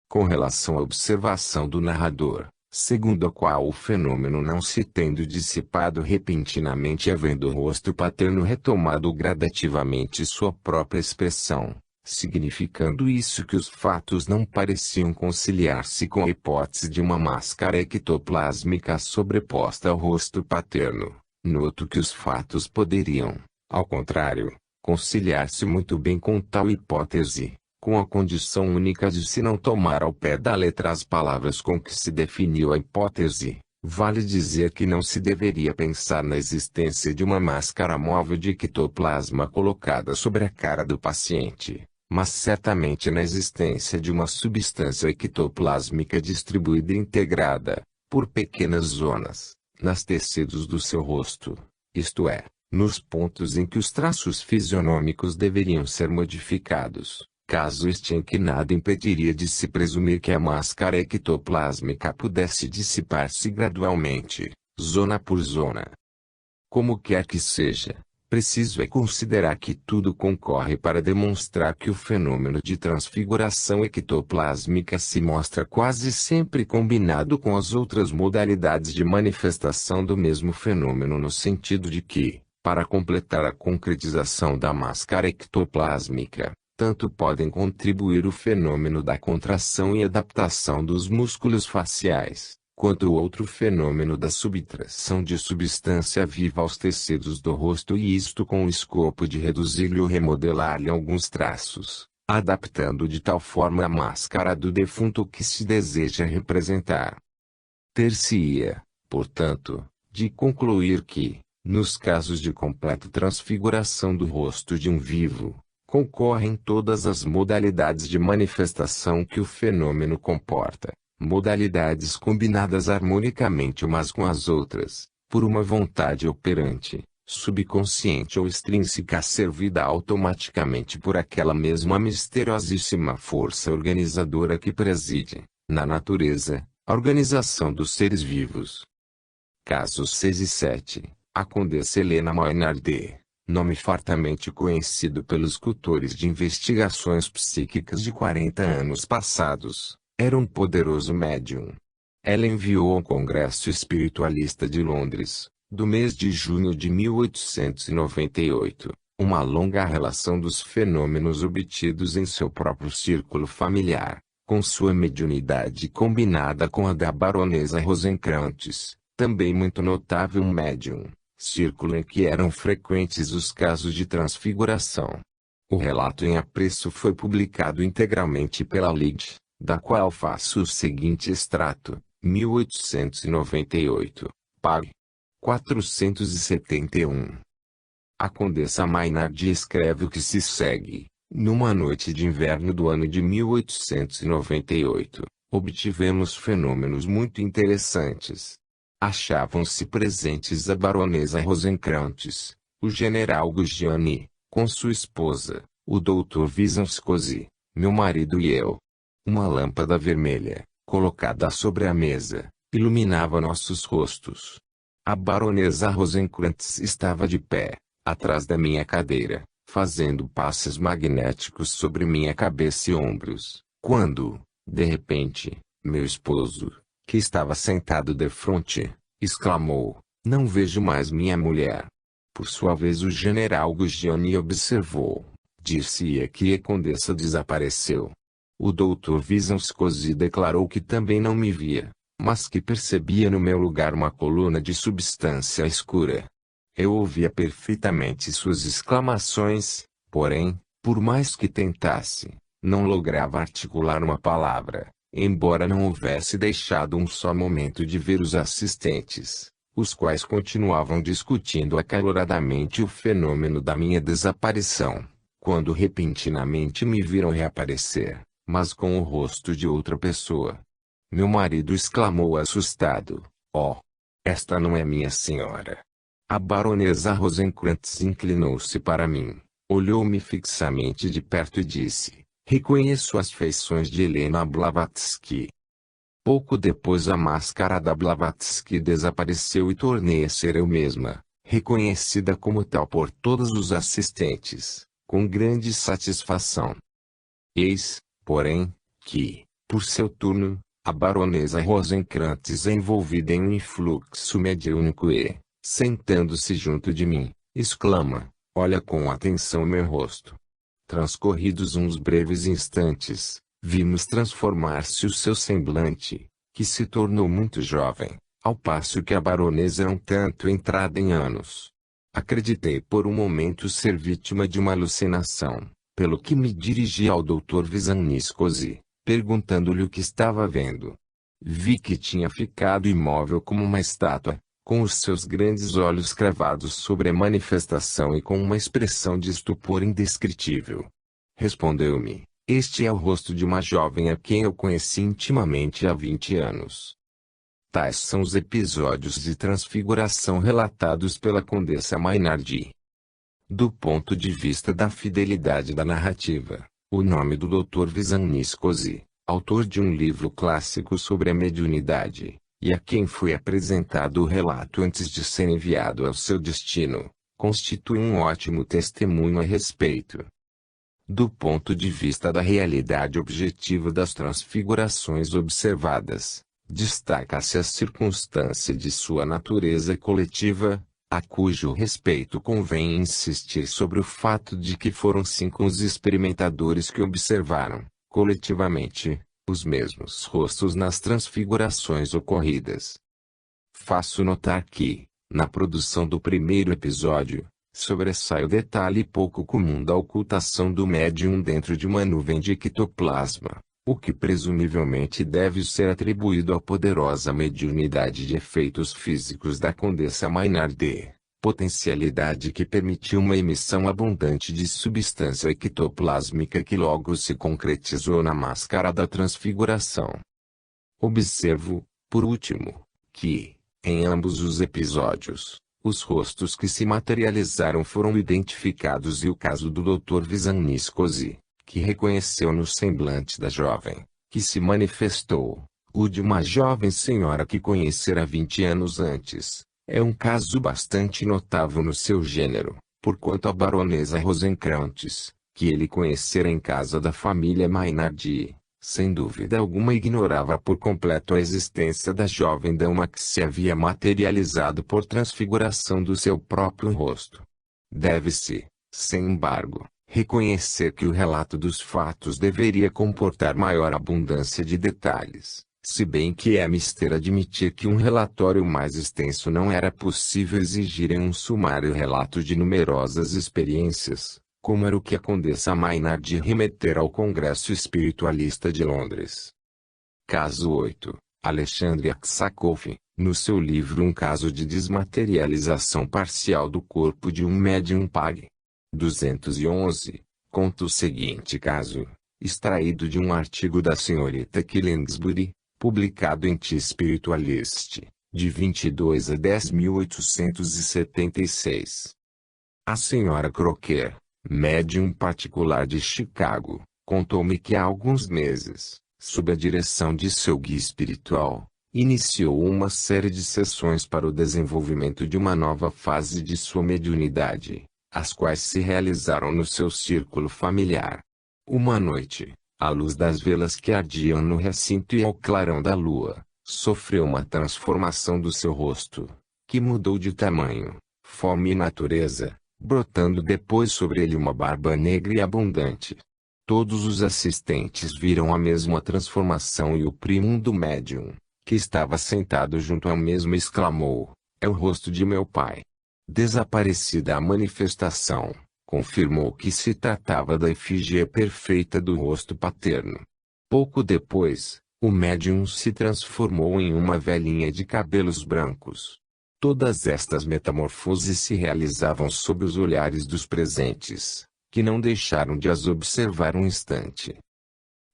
Com relação à observação do narrador, segundo a qual o fenômeno não se tendo dissipado repentinamente havendo o rosto paterno retomado gradativamente sua própria expressão, significando isso que os fatos não pareciam conciliar-se com a hipótese de uma máscara ectoplásmica sobreposta ao rosto paterno, noto que os fatos poderiam, ao contrário, conciliar-se muito bem com tal hipótese, com a condição única de se não tomar ao pé da letra as palavras com que se definiu a hipótese. Vale dizer que não se deveria pensar na existência de uma máscara móvel de ectoplasma colocada sobre a cara do paciente, mas certamente na existência de uma substância ectoplásmica distribuída e integrada, por pequenas zonas, nas tecidos do seu rosto, isto é, nos pontos em que os traços fisionômicos deveriam ser modificados, caso em que nada impediria de se presumir que a máscara ectoplásmica pudesse dissipar-se gradualmente, zona por zona. Como quer que seja, preciso é considerar que tudo concorre para demonstrar que o fenômeno de transfiguração ectoplásmica se mostra quase sempre combinado com as outras modalidades de manifestação do mesmo fenômeno, no sentido de que, para completar a concretização da máscara ectoplásmica, tanto podem contribuir o fenômeno da contração e adaptação dos músculos faciais, quanto o outro fenômeno da subtração de substância viva aos tecidos do rosto, e isto com o escopo de reduzir-lhe ou remodelar-lhe alguns traços, adaptando de tal forma a máscara do defunto que se deseja representar. Ter-se-ia, portanto, de concluir que, nos casos de completa transfiguração do rosto de um vivo, concorrem todas as modalidades de manifestação que o fenômeno comporta, modalidades combinadas harmonicamente umas com as outras, por uma vontade operante, subconsciente ou extrínseca, servida automaticamente por aquela mesma misteriosíssima força organizadora que preside, na natureza, a organização dos seres vivos. Casos 6 e 7. A Condessa Helena Maynard, nome fartamente conhecido pelos cultores de investigações psíquicas de 40 anos passados, era um poderoso médium. Ela enviou ao Congresso Espiritualista de Londres, do mês de junho de 1898, uma longa relação dos fenômenos obtidos em seu próprio círculo familiar, com sua mediunidade combinada com a da baronesa Rosenkrantz, também muito notável médium, círculo em que eram frequentes os casos de transfiguração. O relato em apreço foi publicado integralmente pela Light, da qual faço o seguinte extrato: 1898, pág. 471. A Condessa Maynard escreve o que se segue. Numa noite de inverno do ano de 1898, obtivemos fenômenos muito interessantes. Achavam-se presentes a baronesa Rosenkrantz, o general Giugiani, com sua esposa, o Dr. Wisławski, meu marido e eu. Uma lâmpada vermelha, colocada sobre a mesa, iluminava nossos rostos. A baronesa Rosenkrantz estava de pé, atrás da minha cadeira, fazendo passes magnéticos sobre minha cabeça e ombros, quando, de repente, meu esposo, que estava sentado defronte, exclamou: "Não vejo mais minha mulher." Por sua vez o general Giugiani observou. Disse-ia que a condessa desapareceu. O Dr. Wisławski declarou que também não me via, mas que percebia no meu lugar uma coluna de substância escura. Eu ouvia perfeitamente suas exclamações, porém, por mais que tentasse, não lograva articular uma palavra, embora não houvesse deixado um só momento de ver os assistentes, os quais continuavam discutindo acaloradamente o fenômeno da minha desaparição, quando repentinamente me viram reaparecer, mas com o rosto de outra pessoa. Meu marido exclamou assustado: "Oh! Esta não é minha senhora." A baronesa Rosenkrantz inclinou-se para mim, olhou-me fixamente de perto e disse: "Reconheço as feições de Helena Blavatsky." Pouco depois a máscara da Blavatsky desapareceu e tornei a ser eu mesma, reconhecida como tal por todos os assistentes, com grande satisfação. Eis, porém, que, por seu turno, a baronesa Rosenkrantz é envolvida em um influxo mediúnico e, sentando-se junto de mim, exclama: "Olha com atenção meu rosto." Transcorridos uns breves instantes, vimos transformar-se o seu semblante, que se tornou muito jovem, ao passo que a baronesa era um tanto entrada em anos. Acreditei por um momento ser vítima de uma alucinação, pelo que me dirigi ao Dr. Wisławski, perguntando-lhe o que estava vendo. Vi que tinha ficado imóvel como uma estátua, com os seus grandes olhos cravados sobre a manifestação e com uma expressão de estupor indescritível. Respondeu-me: "Este é o rosto de uma jovem a quem eu conheci intimamente há 20 anos." Tais são os episódios de transfiguração relatados pela Condessa Maynard. Do ponto de vista da fidelidade da narrativa, o nome do Dr. Vishnioskosy, autor de um livro clássico sobre a mediunidade, e a quem foi apresentado o relato antes de ser enviado ao seu destino, constitui um ótimo testemunho a respeito. Do ponto de vista da realidade objetiva das transfigurações observadas, destaca-se a circunstância de sua natureza coletiva, a cujo respeito convém insistir sobre o fato de que foram 5 os experimentadores que observaram, coletivamente, os mesmos rostos nas transfigurações ocorridas. Faço notar que, na produção do primeiro episódio, sobressai o detalhe pouco comum da ocultação do médium dentro de uma nuvem de ectoplasma, o que presumivelmente deve ser atribuído à poderosa mediunidade de efeitos físicos da Condessa Maynard, potencialidade que permitiu uma emissão abundante de substância ectoplásmica que logo se concretizou na máscara da transfiguração. Observo, por último, que, em ambos os episódios, os rostos que se materializaram foram identificados e o caso do Dr. Vishnioskosy, que reconheceu no semblante da jovem, que se manifestou, o de uma jovem senhora que conhecera 20 anos antes, é um caso bastante notável no seu gênero, porquanto a baronesa Rosenkrantz, que ele conhecera em casa da família Maynard, sem dúvida alguma ignorava por completo a existência da jovem dama que se havia materializado por transfiguração do seu próprio rosto. Deve-se, sem embargo, reconhecer que o relato dos fatos deveria comportar maior abundância de detalhes, se bem que é mister admitir que um relatório mais extenso não era possível exigir em um sumário relato de numerosas experiências, como era o que a Condessa Maynard remetera ao Congresso Espiritualista de Londres. Caso 8. Alexandre Aksakoff, no seu livro Um caso de desmaterialização parcial do corpo de um médium Pag. 211, conta o seguinte caso, extraído de um artigo da senhorita Killingsbury, publicado em The Spiritualist, de 22 a 10.876. A senhora Crocker, médium particular de Chicago, contou-me que há alguns meses, sob a direção de seu guia espiritual, iniciou uma série de sessões para o desenvolvimento de uma nova fase de sua mediunidade, as quais se realizaram no seu círculo familiar. Uma noite, à luz das velas que ardiam no recinto e ao clarão da lua, sofreu uma transformação do seu rosto, que mudou de tamanho, forma e natureza, brotando depois sobre ele uma barba negra e abundante. Todos os assistentes viram a mesma transformação e o primo do médium, que estava sentado junto ao mesmo, exclamou: "É o rosto de meu pai." Desaparecida a manifestação, confirmou que se tratava da efígie perfeita do rosto paterno. Pouco depois, o médium se transformou em uma velhinha de cabelos brancos. Todas estas metamorfoses se realizavam sob os olhares dos presentes, que não deixaram de as observar um instante.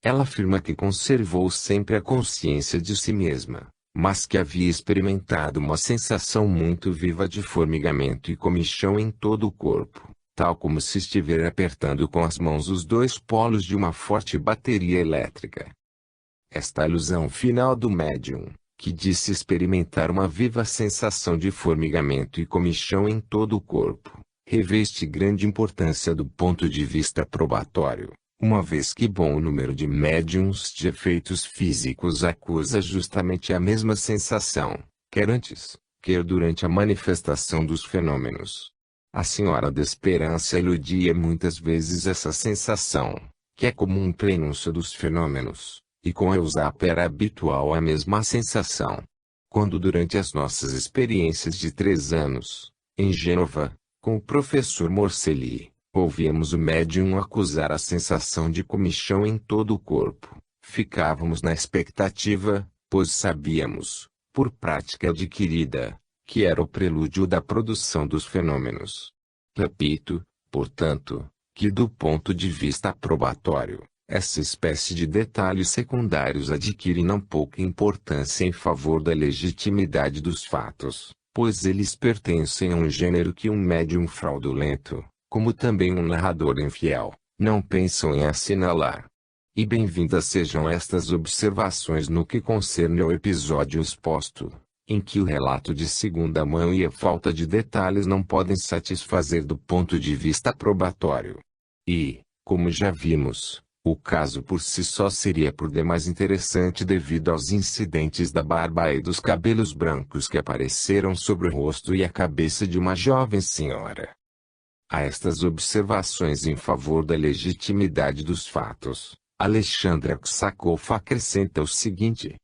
Ela afirma que conservou sempre a consciência de si mesma, mas que havia experimentado uma sensação muito viva de formigamento e comichão em todo o corpo, tal como se estiver apertando com as mãos os dois polos de uma forte bateria elétrica. Esta alusão final do médium, que disse experimentar uma viva sensação de formigamento e comichão em todo o corpo, reveste grande importância do ponto de vista probatório, uma vez que bom número de médiums de efeitos físicos acusa justamente a mesma sensação, quer antes, quer durante a manifestação dos fenômenos. A senhora da Esperança elogia muitas vezes essa sensação, que é comum um prenúncio dos fenômenos, e com Eusap era habitual a mesma sensação. Quando durante as nossas experiências de 3 anos, em Gênova, com o professor Morcelli, ouvíamos o médium acusar a sensação de comichão em todo o corpo, ficávamos na expectativa, pois sabíamos, por prática adquirida, que era o prelúdio da produção dos fenômenos. Repito, portanto, que do ponto de vista probatório, Essa espécie de detalhes secundários adquire não pouca importância em favor da legitimidade dos fatos, pois eles pertencem a um gênero que um médium fraudulento, como também um narrador infiel, não pensam em assinalar. E bem-vindas sejam estas observações no que concerne ao episódio exposto, em que o relato de segunda mão e a falta de detalhes não podem satisfazer do ponto de vista probatório. E, como já vimos, o caso por si só seria por demais interessante devido aos incidentes da barba e dos cabelos brancos que apareceram sobre o rosto e a cabeça de uma jovem senhora. A estas observações em favor da legitimidade dos fatos, Alexandre Aksakov acrescenta o seguinte: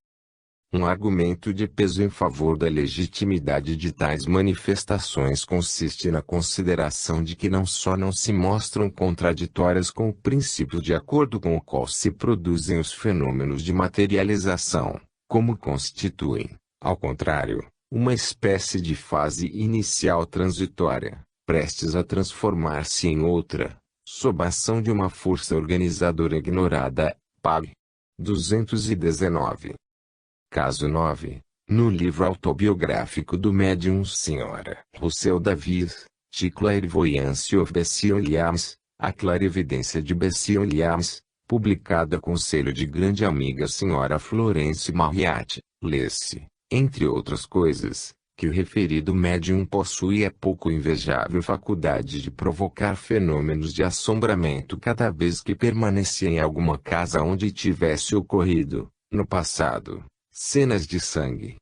um argumento de peso em favor da legitimidade de tais manifestações consiste na consideração de que não só não se mostram contraditórias com o princípio de acordo com o qual se produzem os fenômenos de materialização, como constituem, ao contrário, uma espécie de fase inicial transitória, prestes a transformar-se em outra, sob a ação de uma força organizadora ignorada, Pag. 219. Caso 9. No livro autobiográfico do médium Sra. Rousseau Davies, de Clairvoyance of Bessie Williams, a clarividência de Bessie Williams, publicada com selo de grande amiga Sra. Florence Marriott, lê-se, entre outras coisas, que o referido médium possui a pouco invejável faculdade de provocar fenômenos de assombramento cada vez que permanecia em alguma casa onde tivesse ocorrido, no passado, cenas de sangue.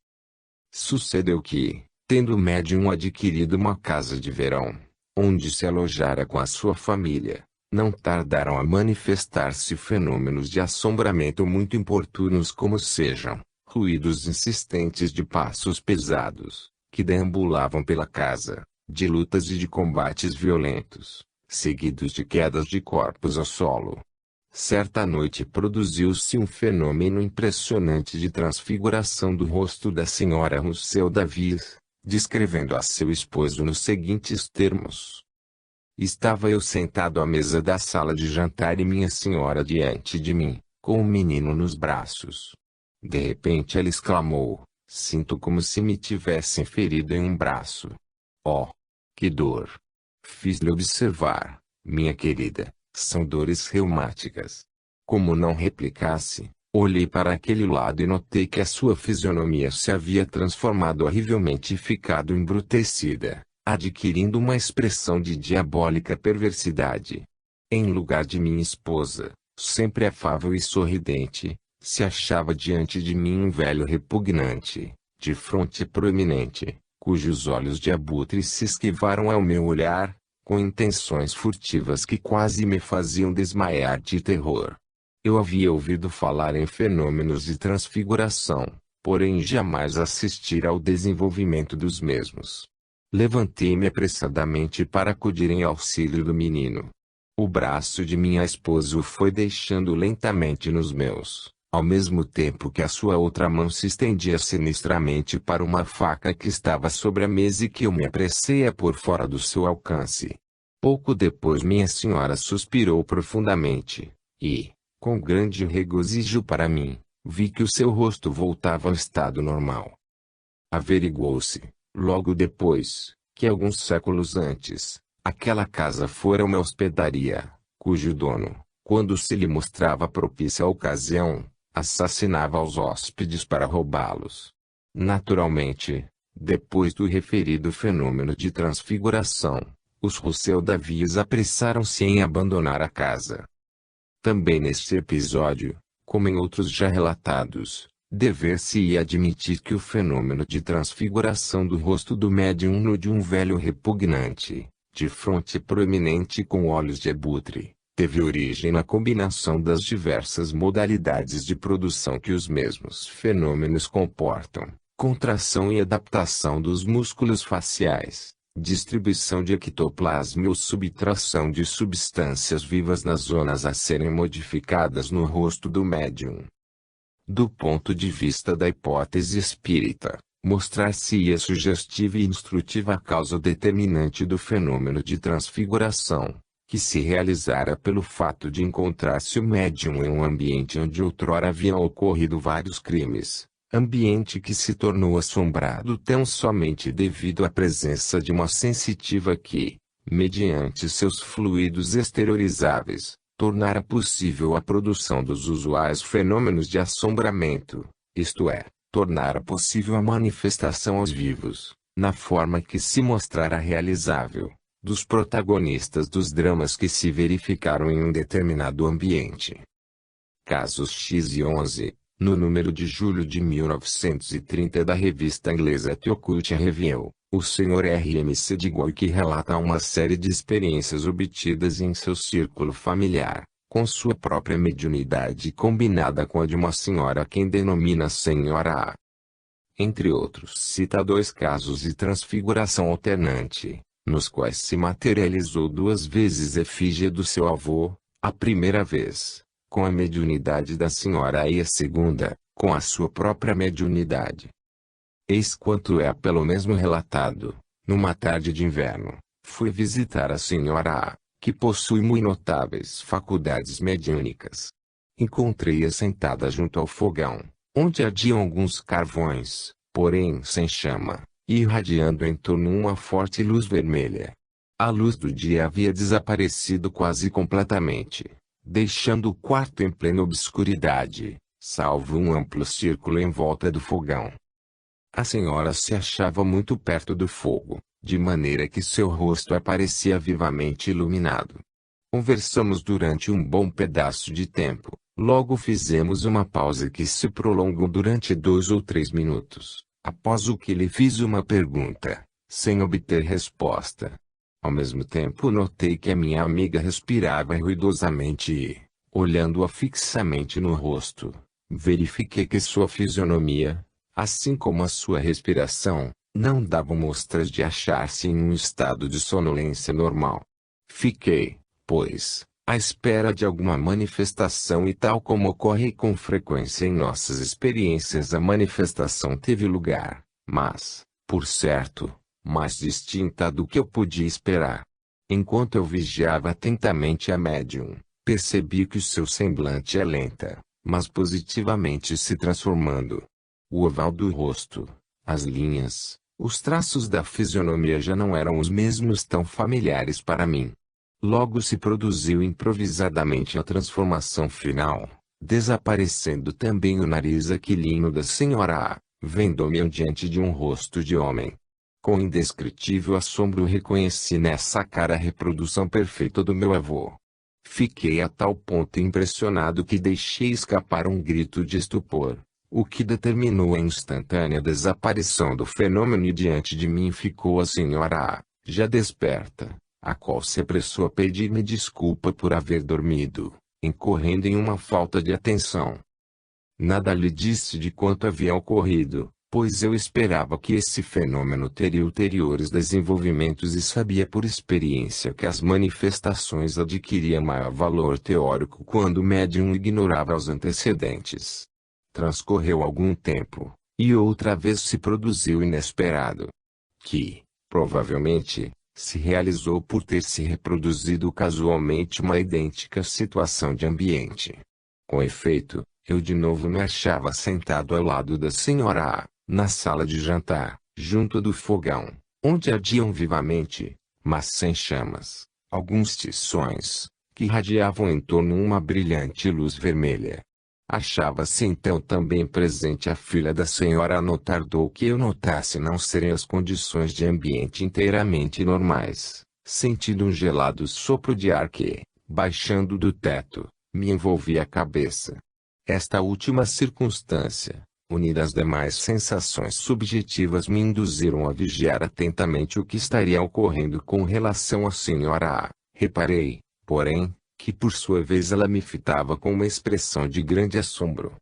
Sucedeu que, tendo o médium adquirido uma casa de verão, onde se alojara com a sua família, não tardaram a manifestar-se fenômenos de assombramento muito importunos como sejam, ruídos insistentes de passos pesados, que deambulavam pela casa, de lutas e de combates violentos, seguidos de quedas de corpos ao solo. Certa noite produziu-se um fenômeno impressionante de transfiguração do rosto da senhora Rousseau Davies, descrevendo a seu esposo nos seguintes termos: estava eu sentado à mesa da sala de jantar e minha senhora diante de mim, com o menino nos braços. De repente ela exclamou: sinto como se me tivessem ferido em um braço. Oh! Que dor! Fiz-lhe observar, minha querida, são dores reumáticas. Como não replicasse, olhei para aquele lado e notei que a sua fisionomia se havia transformado horrivelmente e ficado embrutecida, adquirindo uma expressão de diabólica perversidade. Em lugar de minha esposa, sempre afável e sorridente, se achava diante de mim um velho repugnante, de fronte proeminente, cujos olhos de abutre se esquivaram ao meu olhar, com intenções furtivas que quase me faziam desmaiar de terror. Eu havia ouvido falar em fenômenos de transfiguração, porém jamais assistira ao desenvolvimento dos mesmos. Levantei-me apressadamente para acudir em auxílio do menino. O braço de minha esposa o foi deixando lentamente nos meus, ao mesmo tempo que a sua outra mão se estendia sinistramente para uma faca que estava sobre a mesa e que eu me apressei a pôr fora do seu alcance. Pouco depois minha senhora suspirou profundamente, e, com grande regozijo para mim, vi que o seu rosto voltava ao estado normal. Averiguou-se, logo depois, que alguns séculos antes, aquela casa fora uma hospedaria, cujo dono, quando se lhe mostrava propícia a ocasião, assassinava os hóspedes para roubá-los. Naturalmente, depois do referido fenômeno de transfiguração, os Rousseau Davies apressaram-se em abandonar a casa. Também neste episódio, como em outros já relatados, dever-se-ia admitir que o fenômeno de transfiguração do rosto do médium no de um velho repugnante, de fronte proeminente com olhos de abutre, teve origem na combinação das diversas modalidades de produção que os mesmos fenômenos comportam, contração e adaptação dos músculos faciais, distribuição de ectoplasma ou subtração de substâncias vivas nas zonas a serem modificadas no rosto do médium. Do ponto de vista da hipótese espírita, mostrar-se-ia sugestiva e instrutiva a causa determinante do fenômeno de transfiguração, que se realizara pelo fato de encontrar-se o médium em um ambiente onde outrora haviam ocorrido vários crimes, ambiente que se tornou assombrado tão somente devido à presença de uma sensitiva que, mediante seus fluidos exteriorizáveis, tornara possível a produção dos usuais fenômenos de assombramento, isto é, tornara possível a manifestação aos vivos, na forma que se mostrara realizável, dos protagonistas dos dramas que se verificaram em um determinado ambiente. Casos X e 11, no número de julho de 1930 da revista inglesa The Occult Review, o Sr. R. M. Sedigol que relata uma série de experiências obtidas em seu círculo familiar, com sua própria mediunidade combinada com a de uma senhora a quem denomina Senhora A. Entre outros cita 2 casos de transfiguração alternante, nos quais se materializou 2 vezes efígie do seu avô, a primeira vez, com a mediunidade da senhora e a segunda, com a sua própria mediunidade. Eis quanto é pelo mesmo relatado: numa tarde de inverno, fui visitar a senhora A, que possui muito notáveis faculdades mediúnicas. Encontrei-a sentada junto ao fogão, onde ardiam alguns carvões, porém sem chama, e irradiando em torno uma forte luz vermelha. A luz do dia havia desaparecido quase completamente, deixando o quarto em plena obscuridade, salvo um amplo círculo em volta do fogão. A senhora se achava muito perto do fogo, de maneira que seu rosto aparecia vivamente iluminado. Conversamos durante um bom pedaço de tempo, logo fizemos uma pausa que se prolongou durante 2 ou 3 minutos, após o que lhe fiz uma pergunta, sem obter resposta. Ao mesmo tempo notei que a minha amiga respirava ruidosamente e, olhando-a fixamente no rosto, verifiquei que sua fisionomia, assim como a sua respiração, não davam mostras de achar-se em um estado de sonolência normal. Fiquei, pois, à espera de alguma manifestação e tal como ocorre com frequência em nossas experiências a manifestação teve lugar, mas, por certo, mais distinta do que eu podia esperar. Enquanto eu vigiava atentamente a médium, percebi que o seu semblante é lenta, mas positivamente se transformando. O oval do rosto, as linhas, os traços da fisionomia já não eram os mesmos tão familiares para mim. Logo se produziu improvisadamente a transformação final, desaparecendo também o nariz aquilino da senhora A, vendo-me diante de um rosto de homem. Com indescritível assombro reconheci nessa cara a reprodução perfeita do meu avô. Fiquei a tal ponto impressionado que deixei escapar um grito de estupor, o que determinou a instantânea desaparição do fenômeno e diante de mim ficou a senhora A, já desperta, a qual se apressou a pedir-me desculpa por haver dormido, incorrendo em uma falta de atenção. Nada lhe disse de quanto havia ocorrido, pois eu esperava que esse fenômeno teria ulteriores desenvolvimentos e sabia por experiência que as manifestações adquiriam maior valor teórico quando o médium ignorava os antecedentes. Transcorreu algum tempo, e outra vez se produziu o inesperado, que, provavelmente, se realizou por ter se reproduzido casualmente uma idêntica situação de ambiente. Com efeito, eu de novo me achava sentado ao lado da senhora A, na sala de jantar, junto do fogão, onde ardiam vivamente, mas sem chamas, alguns tições, que irradiavam em torno uma brilhante luz vermelha. Achava-se então também presente a filha da senhora. Não tardou que eu notasse não serem as condições de ambiente inteiramente normais, sentindo um gelado sopro de ar que, baixando do teto, me envolvia a cabeça. Esta última circunstância, unida às demais sensações subjetivas, me induziram a vigiar atentamente o que estaria ocorrendo com relação à senhora A. Reparei, porém, que por sua vez ela me fitava com uma expressão de grande assombro.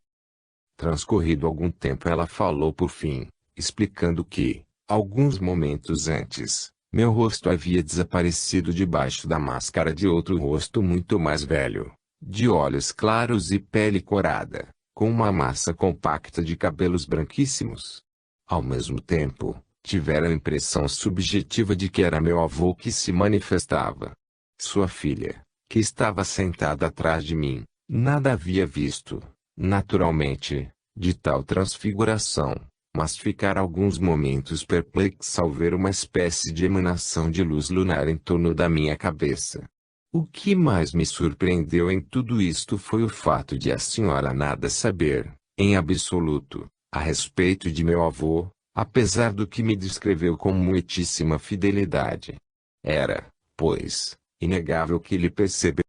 Transcorrido algum tempo ela falou por fim, explicando que, alguns momentos antes, meu rosto havia desaparecido debaixo da máscara de outro rosto muito mais velho, de olhos claros e pele corada, com uma massa compacta de cabelos branquíssimos. Ao mesmo tempo, tivera a impressão subjetiva de que era meu avô que se manifestava. Sua filha, que estava sentada atrás de mim, nada havia visto, naturalmente, de tal transfiguração, mas ficara alguns momentos perplexa ao ver uma espécie de emanação de luz lunar em torno da minha cabeça. O que mais me surpreendeu em tudo isto foi o fato de a senhora nada saber, em absoluto, a respeito de meu avô, apesar do que me descreveu com muitíssima fidelidade. Era, pois, inegável que ele percebeu